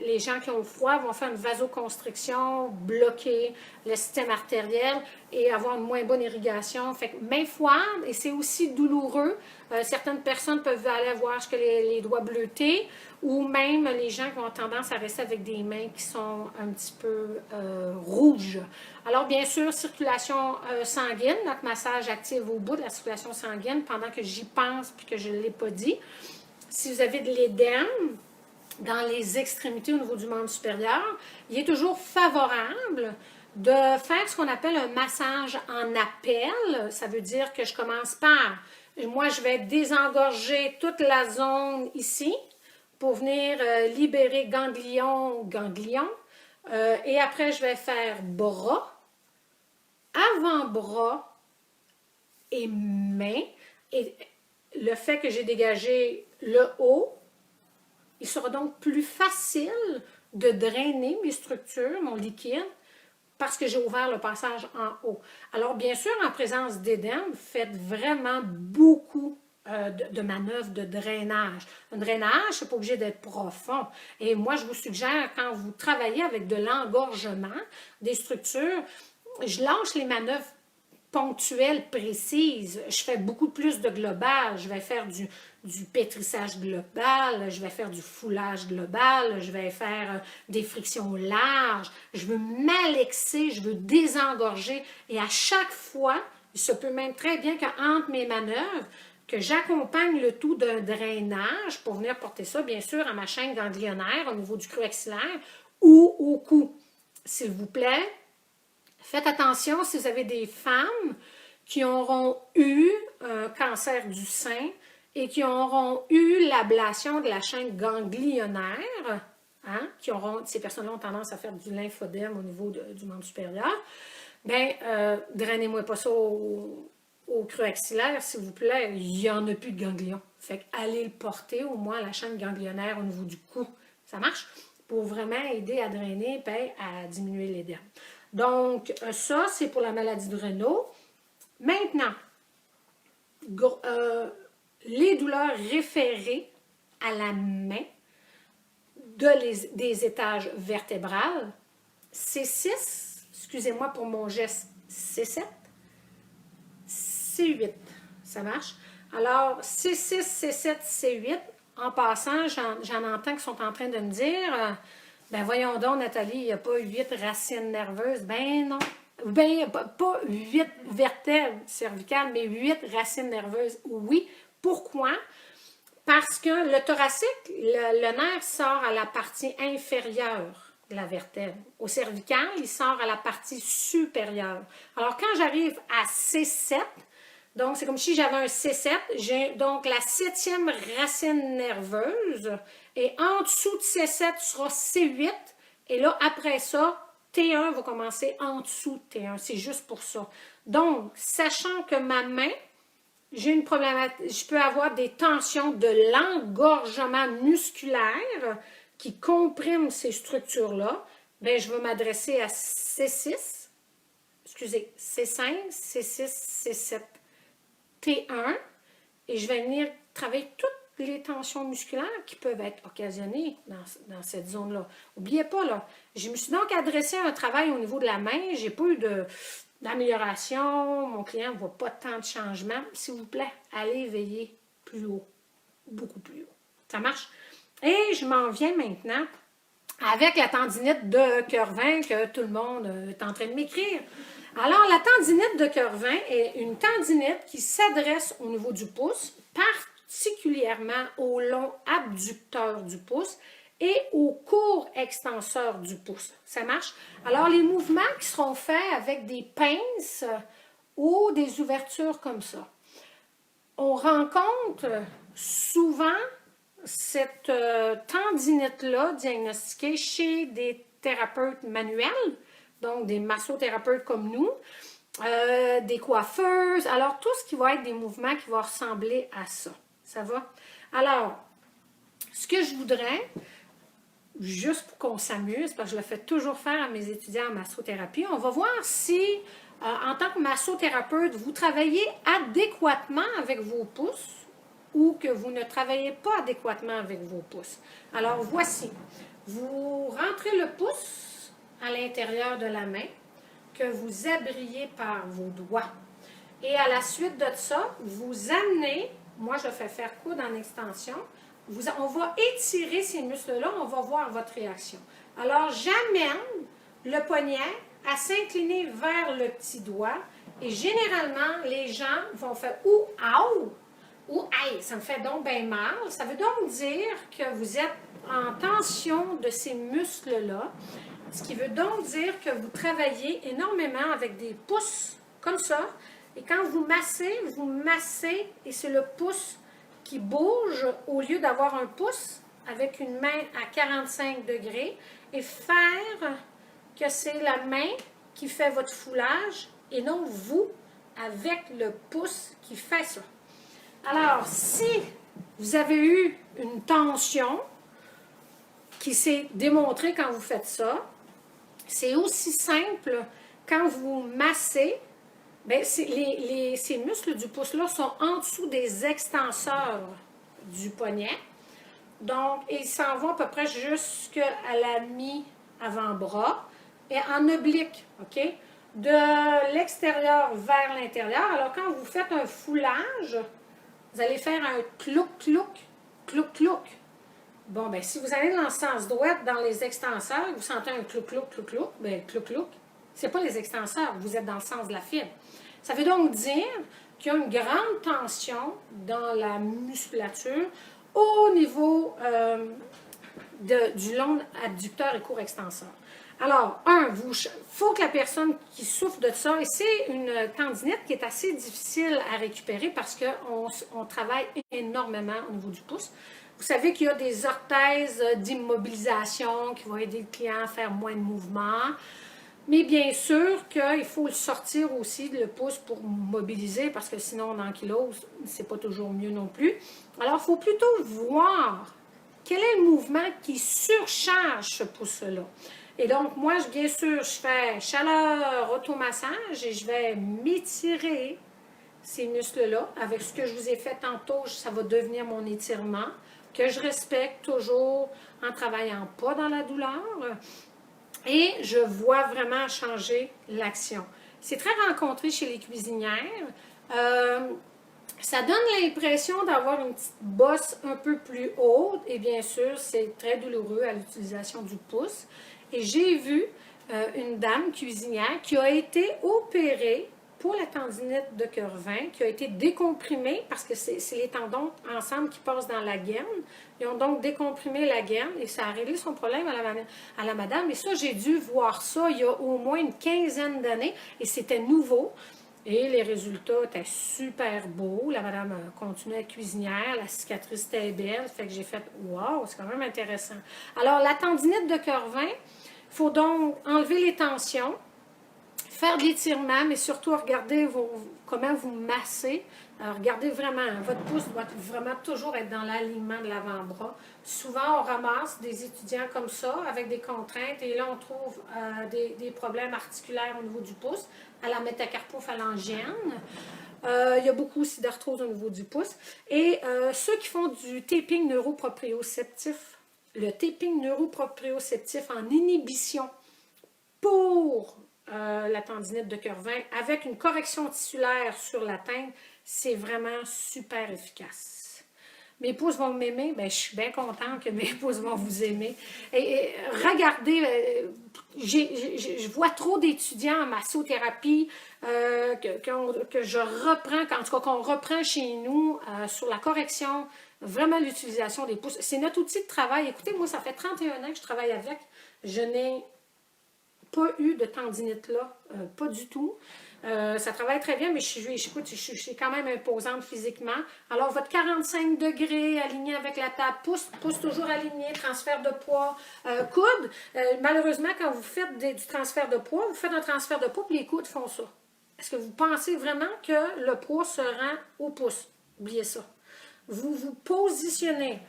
A: les gens qui ont froid vont faire une vasoconstriction, bloquer le système artériel et avoir une moins bonne irrigation. Fait que mains froides, et c'est aussi douloureux. Certaines personnes peuvent aller avoir les doigts bleutés, ou même les gens qui ont tendance à rester avec des mains qui sont un petit peu rouges. Alors, bien sûr, circulation sanguine, notre massage active au bout de la circulation sanguine pendant que j'y pense puis que je ne l'ai pas dit. Si vous avez de l'édème dans les extrémités au niveau du membre supérieur, il est toujours favorable de faire ce qu'on appelle un massage en appel. Ça veut dire que je commence par, moi, je vais désengorger toute la zone ici pour venir libérer ganglion. Et après, je vais faire bras. avant-bras et mains. Et le fait que j'ai dégagé le haut, il sera donc plus facile de drainer mes structures, mon liquide, parce que j'ai ouvert le passage en haut. Alors, bien sûr, en présence d'édème, faites vraiment beaucoup de manœuvres de drainage. Un drainage, ce n'est pas obligé d'être profond. Et moi, je vous suggère, quand vous travaillez avec de l'engorgement des structures, je lâche les manœuvres ponctuelles, précises. Je fais beaucoup plus de global. Je vais faire du pétrissage global, je vais faire du foulage global, je vais faire des frictions larges. Je veux malaxer, je veux désengorger. Et à chaque fois, il se peut même très bien qu'entre mes manœuvres, que j'accompagne le tout d'un drainage pour venir porter ça, bien sûr, à ma chaîne ganglionnaire au niveau du creux axillaire ou au cou. S'il vous plaît, faites attention si vous avez des femmes qui auront eu un cancer du sein et qui auront eu l'ablation de la chaîne ganglionnaire, hein, ces personnes-là ont tendance à faire du lymphodème au niveau du membre supérieur, bien, drainez-moi pas ça au creux axillaire, s'il vous plaît, il n'y en a plus de ganglion. Fait qu'allez le porter au moins à la chaîne ganglionnaire au niveau du cou. Ça marche? Pour vraiment aider à drainer et à diminuer l'édème. Donc, ça, c'est pour la maladie de Raynaud. Maintenant, les douleurs référées à la main des étages vertébrales, C6, excusez-moi pour mon geste, C7, C8, ça marche? Alors, C6, C7, C8, en passant, j'en entends qui sont en train de me dire, ben voyons donc Nathalie, il n'y a pas 8 racines nerveuses. Ben non, ben pas 8 vertèbres cervicales, mais 8 racines nerveuses, oui. Pourquoi? Parce que le thoracique, le nerf sort à la partie inférieure de la vertèbre. Au cervical, il sort à la partie supérieure. Alors, quand j'arrive à C7, donc c'est comme si j'avais un C7, j'ai donc la 7e racine nerveuse, et en dessous de C7 sera C8, et là, après ça, T1 va commencer en dessous de T1. C'est juste pour ça. Donc, sachant que ma main, j'ai une problématique, je peux avoir des tensions de l'engorgement musculaire qui compriment ces structures-là, bien, je vais m'adresser à C6, excusez, C5, C6, C7, T1, et je vais venir travailler toutes les tensions musculaires qui peuvent être occasionnées dans cette zone-là. N'oubliez pas, là, je me suis donc adressée à un travail au niveau de la main, j'ai pas eu d'amélioration, mon client ne voit pas tant de changement. S'il vous plaît, allez veiller plus haut, beaucoup plus haut. Ça marche? Et je m'en viens maintenant avec la tendinite de Kervin que tout le monde est en train de m'écrire. Alors, la tendinite de Kervin est une tendinite qui s'adresse au niveau du pouce, particulièrement au long abducteur du pouce et au court extenseur du pouce. Ça marche? Alors, les mouvements qui seront faits avec des pinces ou des ouvertures comme ça. On rencontre souvent cette tendinite-là diagnostiquée chez des thérapeutes manuels, donc des massothérapeutes comme nous, des coiffeuses, alors tout ce qui va être des mouvements qui vont ressembler à ça. Ça va? Alors, ce que je voudrais, juste pour qu'on s'amuse, parce que je le fais toujours faire à mes étudiants en massothérapie, on va voir si, en tant que massothérapeute, vous travaillez adéquatement avec vos pouces ou que vous ne travaillez pas adéquatement avec vos pouces. Alors, voici. Vous rentrez le pouce à l'intérieur de la main que vous abriez par vos doigts. Et à la suite de ça, vous amenez, moi je fais faire coude en extension, on va étirer ces muscles-là, on va voir votre réaction. Alors, j'amène le poignet à s'incliner vers le petit doigt et généralement, les gens vont faire « ou aou » ou « aïe », ça me fait donc bien mal. Ça veut donc dire que vous êtes en tension de ces muscles-là, ce qui veut donc dire que vous travaillez énormément avec des pouces comme ça. Et quand vous massez et c'est le pouce qui bouge au lieu d'avoir un pouce avec une main à 45 degrés et faire que c'est la main qui fait votre foulage et non vous avec le pouce qui fait ça. Alors, si vous avez eu une tension qui s'est démontrée quand vous faites ça, c'est aussi simple quand vous massez. Bien, ces muscles du pouce-là sont en dessous des extenseurs du poignet. Donc, ils s'en vont à peu près jusqu'à la mi-avant-bras et en oblique, OK? De l'extérieur vers l'intérieur. Alors, quand vous faites un foulage, vous allez faire un clouc-clouc, clouc-clouc. Bon, bien, si vous allez dans le sens droit, dans les extenseurs, vous sentez un clouc-clouc, clouc-clouc, bien, clouc-clouc, ce n'est pas les extenseurs, vous êtes dans le sens de la fibre. Ça veut donc dire qu'il y a une grande tension dans la musculature au niveau du long abducteur et court extenseur. Alors, il faut que la personne qui souffre de ça, et c'est une tendinite qui est assez difficile à récupérer parce qu'on travaille énormément au niveau du pouce. Vous savez qu'il y a des orthèses d'immobilisation qui vont aider le client à faire moins de mouvements. Mais bien sûr qu'il faut le sortir aussi, le pouce, pour mobiliser, parce que sinon, en ankylose, c'est pas toujours mieux non plus. Alors, il faut plutôt voir quel est le mouvement qui surcharge ce pouce-là. Et donc, moi, bien sûr, je fais chaleur, automassage, et je vais m'étirer ces muscles-là. Avec ce que je vous ai fait tantôt, ça va devenir mon étirement, que je respecte toujours en travaillant pas dans la douleur. Et je vois vraiment changer l'action. C'est très rencontré chez les cuisinières. Ça donne l'impression d'avoir une petite bosse un peu plus haute. Et bien sûr, c'est très douloureux à l'utilisation du pouce. Et j'ai vu une dame cuisinière qui a été opérée pour la tendinite de Kervin, qui a été décomprimée, parce que c'est les tendons ensemble qui passent dans la gaine. Ils ont donc décomprimé la gaine et ça a réglé son problème à la madame. Et ça, j'ai dû voir ça il y a au moins une quinzaine d'années et c'était nouveau. Et les résultats étaient super beaux. La madame continuait à être cuisinière, la cicatrice était belle. Fait que j'ai fait « Wow, c'est quand même intéressant ». Alors, la tendinite de Kervin, il faut donc enlever les tensions, faire de l'étirement, mais surtout regarder comment vous massez. Alors, regardez vraiment, votre pouce doit vraiment toujours être dans l'alignement de l'avant-bras. Souvent, on ramasse des étudiants comme ça, avec des contraintes, et là, on trouve des problèmes articulaires au niveau du pouce, à la métacarpophalangienne. Il y a beaucoup aussi d'arthrose au niveau du pouce. Et ceux qui font du taping neuroproprioceptif, le taping neuroproprioceptif en inhibition pour la tendinite de Kervin, avec une correction tissulaire sur l'atteinte, c'est vraiment super efficace. Mes pouces vont m'aimer, ben, je suis bien contente que mes pouces vont vous aimer. Et regardez, je vois trop d'étudiants en massothérapie que je reprends, en tout cas qu'on reprend chez nous sur la correction, vraiment l'utilisation des pouces. C'est notre outil de travail. Écoutez, moi, ça fait 31 ans que je travaille avec. Je n'ai pas eu de tendinite là, pas du tout. Ça travaille très bien, mais je suis quand même imposante physiquement. Alors, votre 45 degrés aligné avec la table, pouce toujours aligné, transfert de poids, coude. Malheureusement, quand vous faites du transfert de poids, vous faites un transfert de poids, puis les coudes font ça. Est-ce que vous pensez vraiment que le poids se rend au pouce? Oubliez ça. Vous vous positionnez.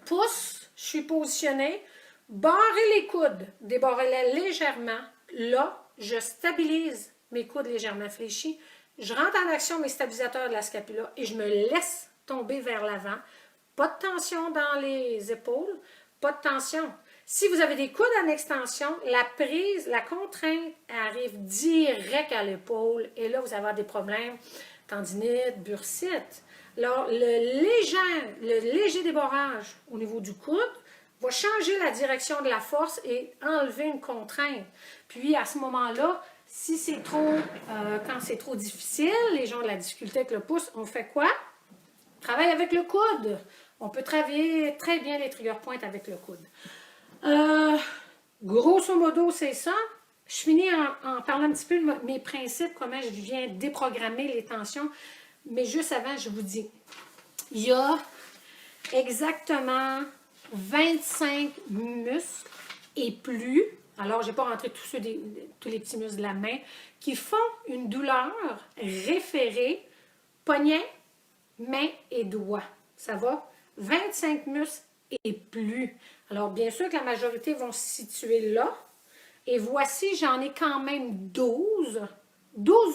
A: Pouce, je suis positionnée. Barrez les coudes, débarrez-les légèrement. Là, je stabilise mes coudes légèrement fléchis. Je rentre en action mes stabilisateurs de la scapula et je me laisse tomber vers l'avant. Pas de tension dans les épaules, pas de tension. Si vous avez des coudes en extension, la prise, la contrainte arrive direct à l'épaule et là, vous allez avoir des problèmes, tendinite, bursite. Alors, le léger débarrage au niveau du coude va changer la direction de la force et enlever une contrainte. Puis, à ce moment-là, si c'est trop, quand c'est trop difficile, les gens ont de la difficulté avec le pouce, on fait quoi? On travaille avec le coude. On peut travailler très bien les trigger points avec le coude. Grosso modo, c'est ça. Je finis en parlant un petit peu de mes principes, comment je viens déprogrammer les tensions. Mais juste avant, je vous dis, il y a exactement 25 muscles et plus alors je n'ai pas rentré tous les petits muscles de la main, qui font une douleur référée, poignet, main et doigts. Ça va? 25 muscles et plus. Alors, bien sûr que la majorité vont se situer là. Et voici, j'en ai quand même 12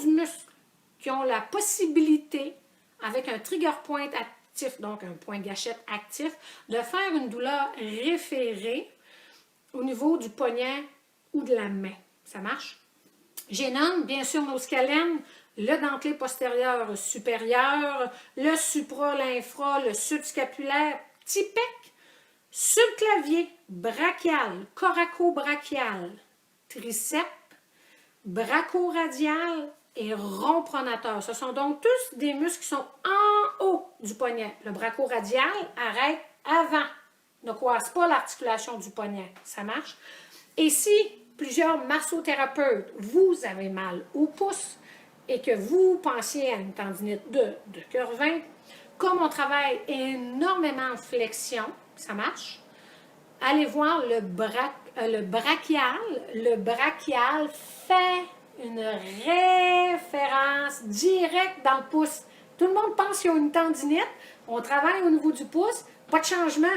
A: muscles qui ont la possibilité, avec un trigger point actif, donc un point gâchette actif, de faire une douleur référée au niveau du poignet ou de la main. Ça marche? J'ai nomme, bien sûr, nos scalènes, le dentelé postérieur supérieur, le supra, l'infra, le subscapulaire, petit pec, subclavier, brachial, coraco-brachial, triceps, brachioradial et rond pronateur. Ce sont donc tous des muscles qui sont en haut du poignet. Le brachioradial arrête avant. Ne croise pas l'articulation du poignet. Ça marche? Et si plusieurs massothérapeutes, vous avez mal au pouce et que vous pensiez à une tendinite de Kervin, comme on travaille énormément en flexion, ça marche, allez voir le brachial. Le brachial fait une référence directe dans le pouce. Tout le monde pense qu'ils ont une tendinite. On travaille au niveau du pouce, pas de changement.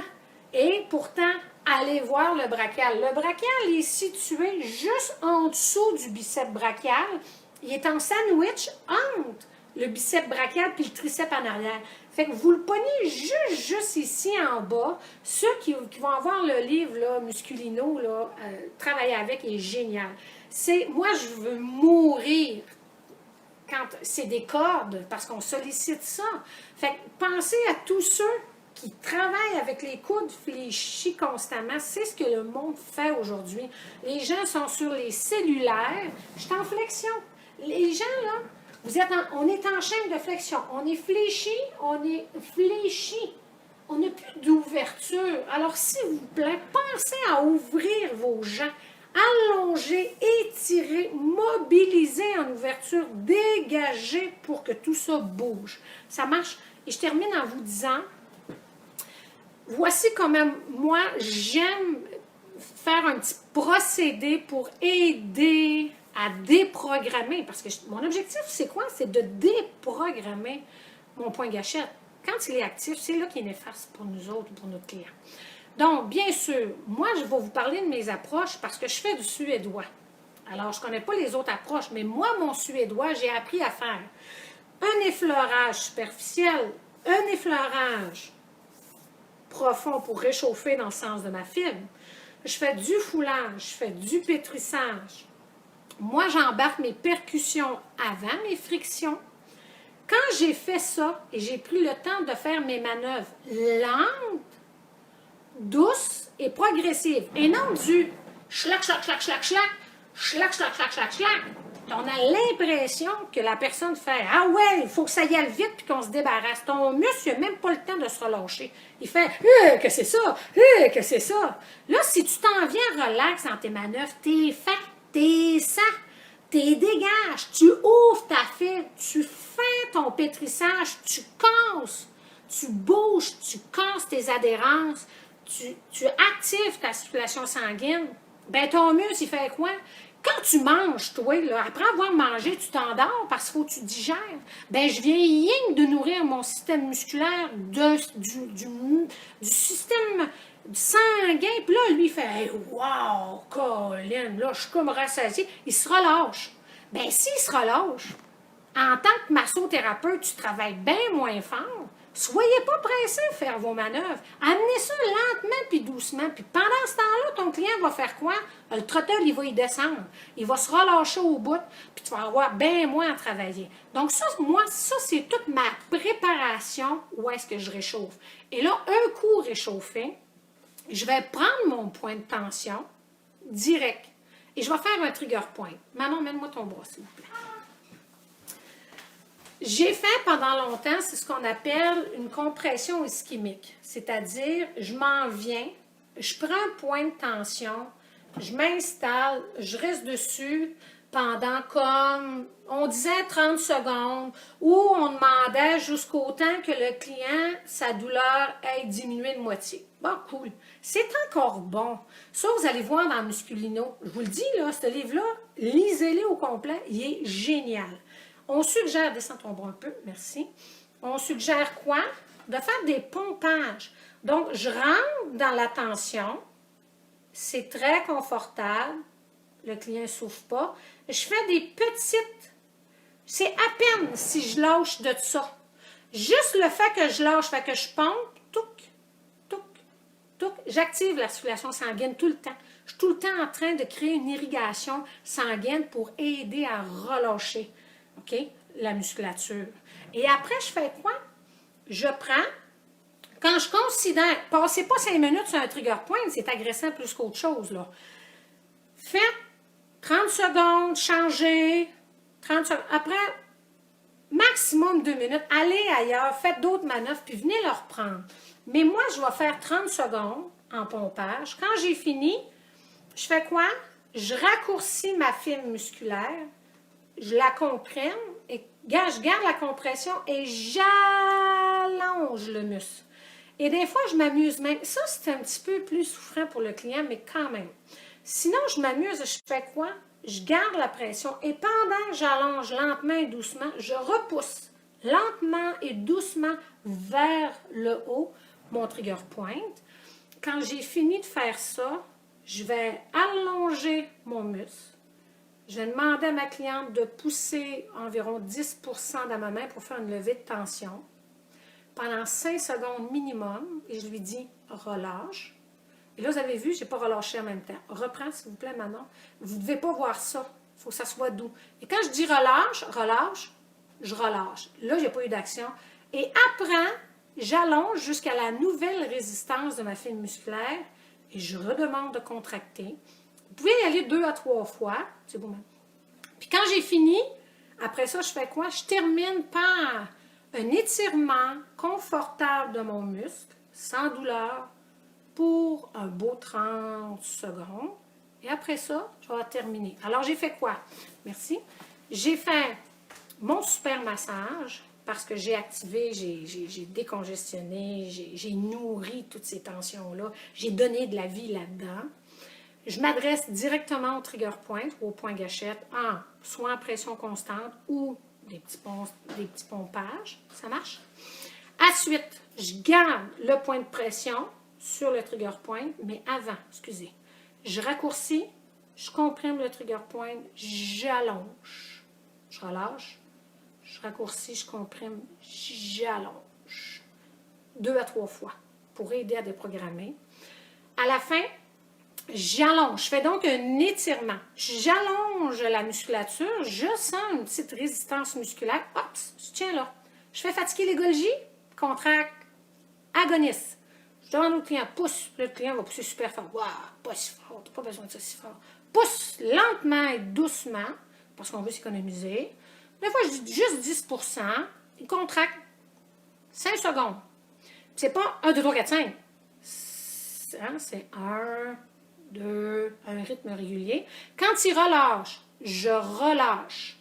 A: Et pourtant, allez voir le brachial. Le brachial est situé juste en dessous du biceps brachial. Il est en sandwich entre le biceps brachial puis le triceps en arrière. Fait que vous le pognez juste ici en bas. Ceux qui vont avoir le livre là, Musculino, là, travailler avec est génial. Moi, je veux mourir quand c'est des cordes parce qu'on sollicite ça. Fait que pensez à tous ceux qui travaillent avec les coudes fléchis constamment. C'est ce que le monde fait aujourd'hui. Les gens sont sur les cellulaires. Je suis en flexion. Les gens, là, on est en chaîne de flexion. On est fléchi, on n'a plus d'ouverture. Alors, s'il vous plaît, pensez à ouvrir vos jambes, allonger, étirer, mobiliser en ouverture, dégager pour que tout ça bouge. Ça marche. Et je termine en vous disant, voici comment moi, j'aime faire un petit procédé pour aider à déprogrammer. Parce que mon objectif, c'est quoi? C'est de déprogrammer mon point gâchette. Quand il est actif, c'est là qu'il est néfaste pour nous autres, pour notre client. Donc, bien sûr, moi, je vais vous parler de mes approches parce que je fais du suédois. Alors, je ne connais pas les autres approches, mais moi, mon suédois, j'ai appris à faire un effleurage superficiel, un effleurage profond pour réchauffer dans le sens de ma fibre. Je fais du foulage, je fais du pétrissage. Moi, j'embarque mes percussions avant mes frictions. Quand j'ai fait ça et j'ai pris le temps de faire mes manœuvres lentes, douces et progressives, et non du schlac, schlac, schlac, schlac, schlac, schlac, schlac, schlac, schlac, schlac. On a l'impression que la personne fait « Ah ouais, il faut que ça y aille vite puis qu'on se débarrasse. » Ton muscle n'a même pas le temps de se relâcher. Il fait « que c'est ça? Que c'est ça? » Là, si tu t'en viens relax dans tes manœuvres, t'es fait, t'es ça, t'es dégage, tu ouvres ta fibre, tu fais ton pétrissage, tu casses, tu bouges, tu casses tes adhérences, tu actives ta circulation sanguine, ben ton muscle, il fait quoi? Quand tu manges, toi, là, après avoir mangé, tu t'endors parce qu'il faut que tu digères. Ben, je viens rien de nourrir mon système musculaire du système sanguin. Puis là, lui, il fait hey, « Wow, Colin, là, je suis comme rassasié. » Il se relâche. Ben, s'il se relâche, en tant que massothérapeute, tu travailles bien moins fort. Soyez pas pressés de faire vos manœuvres. Amenez ça lentement puis doucement. Puis pendant ce temps-là, ton client va faire quoi? Le trotteur, il va y descendre. Il va se relâcher au bout, puis tu vas avoir bien moins à travailler. Donc ça, moi, ça, c'est toute ma préparation où est-ce que je réchauffe. Et là, un coup réchauffé, je vais prendre mon point de tension direct. Et je vais faire un trigger point. Manon, mène-moi ton bras, s'il vous plaît. J'ai fait pendant longtemps, c'est ce qu'on appelle une compression ischémique. C'est-à-dire, je m'en viens, je prends un point de tension, je m'installe, je reste dessus, pendant comme, on disait 30 secondes, ou on demandait jusqu'au temps que le client, sa douleur ait diminué de moitié. Bon, cool. C'est encore bon. Ça, vous allez voir dans Musculino. Je vous le dis, là, ce livre-là, lisez-le au complet. Il est génial. On suggère, descends ton bras un peu, merci. On suggère quoi? De faire des pompages. Donc, je rentre dans la tension. C'est très confortable. Le client ne souffre pas. Je fais des petites. C'est à peine si je lâche de ça. Juste le fait que je lâche, fait que je pompe, touc, touc, touc, j'active la circulation sanguine tout le temps. Je suis tout le temps en train de créer une irrigation sanguine pour aider à relâcher, OK, la musculature. Et après, je fais quoi? Je prends, quand je considère, passez pas 5 minutes sur un trigger point, c'est agressant plus qu'autre chose, là. Faites 30 secondes, changez, 30 secondes. Après, maximum 2 minutes, allez ailleurs, faites d'autres manœuvres, puis venez le reprendre. Mais moi, je vais faire 30 secondes en pompage. Quand j'ai fini, je fais quoi? Je raccourcis ma fibre musculaire, je la comprime, et je garde la compression et j'allonge le muscle. Et des fois, je m'amuse même. Ça, c'est un petit peu plus souffrant pour le client, mais quand même. Sinon, je m'amuse, je fais quoi? Je garde la pression et pendant que j'allonge lentement et doucement, je repousse lentement et doucement vers le haut mon trigger point. Quand j'ai fini de faire ça, je vais allonger mon muscle. Je vais demander à ma cliente de pousser environ 10% dans ma main pour faire une levée de tension pendant 5 secondes minimum et je lui dis relâche. Et là, vous avez vu, je n'ai pas relâché en même temps. Reprends, s'il vous plaît, Manon. Vous ne devez pas voir ça. Il faut que ça soit doux. Et quand je dis relâche, je relâche. Là, je n'ai pas eu d'action. Et après, j'allonge jusqu'à la nouvelle résistance de ma fibre musculaire et je redemande de contracter. Vous pouvez y aller 2 à 3 fois. C'est beau, même. Puis quand j'ai fini, après ça, je fais quoi? Je termine par un étirement confortable de mon muscle, sans douleur, pour un beau 30 secondes. Et après ça, je vais terminer. Alors, j'ai fait quoi? Merci. J'ai fait mon super massage parce que j'ai activé, j'ai décongestionné, j'ai nourri toutes ces tensions-là. J'ai donné de la vie là-dedans. Je m'adresse directement au trigger point, au point gâchette, soit en pression constante ou des petits pompages. Ça marche? Ensuite, je garde le point de pression sur le trigger point, mais avant, excusez. Je raccourcis, je comprime le trigger point, j'allonge. Je relâche, je raccourcis, je comprime, j'allonge. 2 à 3 fois pour aider à déprogrammer. À la fin, j'allonge. Je fais donc un étirement. J'allonge la musculature, je sens une petite résistance musculaire. Hop, je tiens là. Je fais fatiguer les Golgi, contracte, agoniste. Je demande au client, pousse. Le client va pousser super fort. Waouh, pas si fort, t'as pas besoin de ça si fort. Pousse lentement et doucement, parce qu'on veut s'économiser. Des fois, je dis juste 10%. Il contracte 5 secondes. C'est pas 1, 2, 3, 4, 5. C'est 1, 2, un rythme régulier. Quand il relâche, je relâche.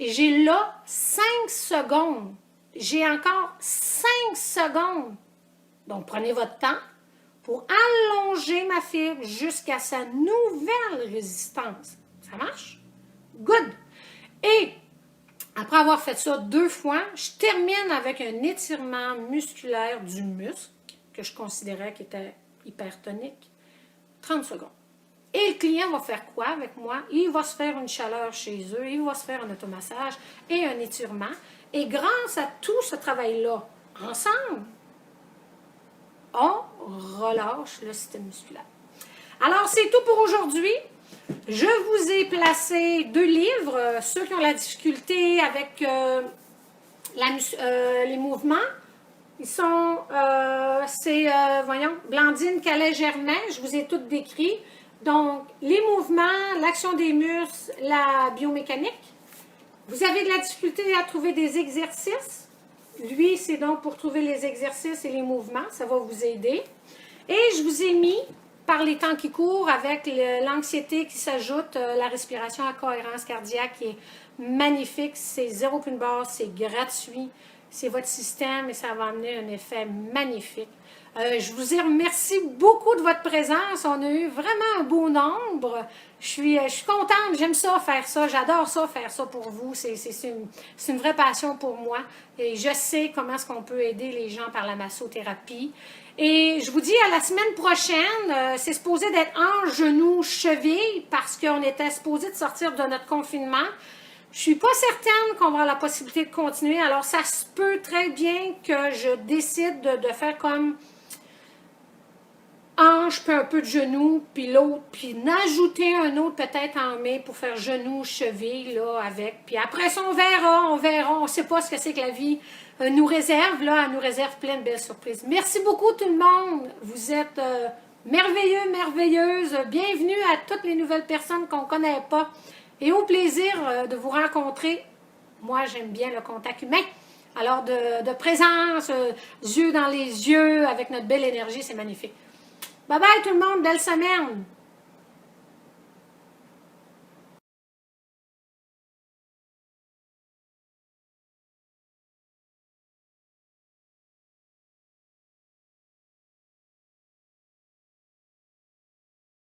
A: Et j'ai là 5 secondes. J'ai encore 5 secondes. Donc, prenez votre temps pour allonger ma fibre jusqu'à sa nouvelle résistance. Ça marche? Good! Et après avoir fait ça 2 fois, je termine avec un étirement musculaire du muscle que je considérais qui était hypertonique. 30 secondes. Et le client va faire quoi avec moi? Il va se faire une chaleur chez eux, il va se faire un automassage et un étirement. Et grâce à tout ce travail-là, ensemble, on relâche le système musculaire. Alors, c'est tout pour aujourd'hui. Je vous ai placé 2 livres. Ceux qui ont la difficulté avec les mouvements, ils sont, voyons, Blandine Calais-Germain, je vous ai tout décrit. Donc, les mouvements, l'action des muscles, la biomécanique. Vous avez de la difficulté à trouver des exercices. Lui, c'est donc pour trouver les exercices et les mouvements. Ça va vous aider. Et je vous ai mis par les temps qui courent, avec l'anxiété qui s'ajoute, la respiration à cohérence cardiaque qui est magnifique, c'est 0 point de barre, c'est gratuit, c'est votre système et ça va amener un effet magnifique. Je vous remercie beaucoup de votre présence. On a eu vraiment un beau nombre. Je suis contente, j'aime ça, faire ça. J'adore ça, faire ça pour vous. C'est une vraie passion pour moi. Et je sais comment est-ce qu'on peut aider les gens par la massothérapie. Et je vous dis à la semaine prochaine. C'est supposé d'être en genou, cheville, parce qu'on était supposé de sortir de notre confinement. Je suis pas certaine qu'on va avoir la possibilité de continuer. Alors, ça se peut très bien que je décide de faire comme hanche, puis un peu de genou, puis l'autre, puis n'ajouter un autre peut-être en mai pour faire genou, cheville, là, avec. Puis après ça, on verra, on ne sait pas ce que c'est que la vie nous réserve, là, elle nous réserve plein de belles surprises. Merci beaucoup tout le monde, vous êtes merveilleux, merveilleuses, bienvenue à toutes les nouvelles personnes qu'on ne connaît pas, et au plaisir de vous rencontrer. Moi, j'aime bien le contact humain. Alors, de présence, yeux dans les yeux, avec notre belle énergie, c'est magnifique. Bye bye tout le monde, belle semaine!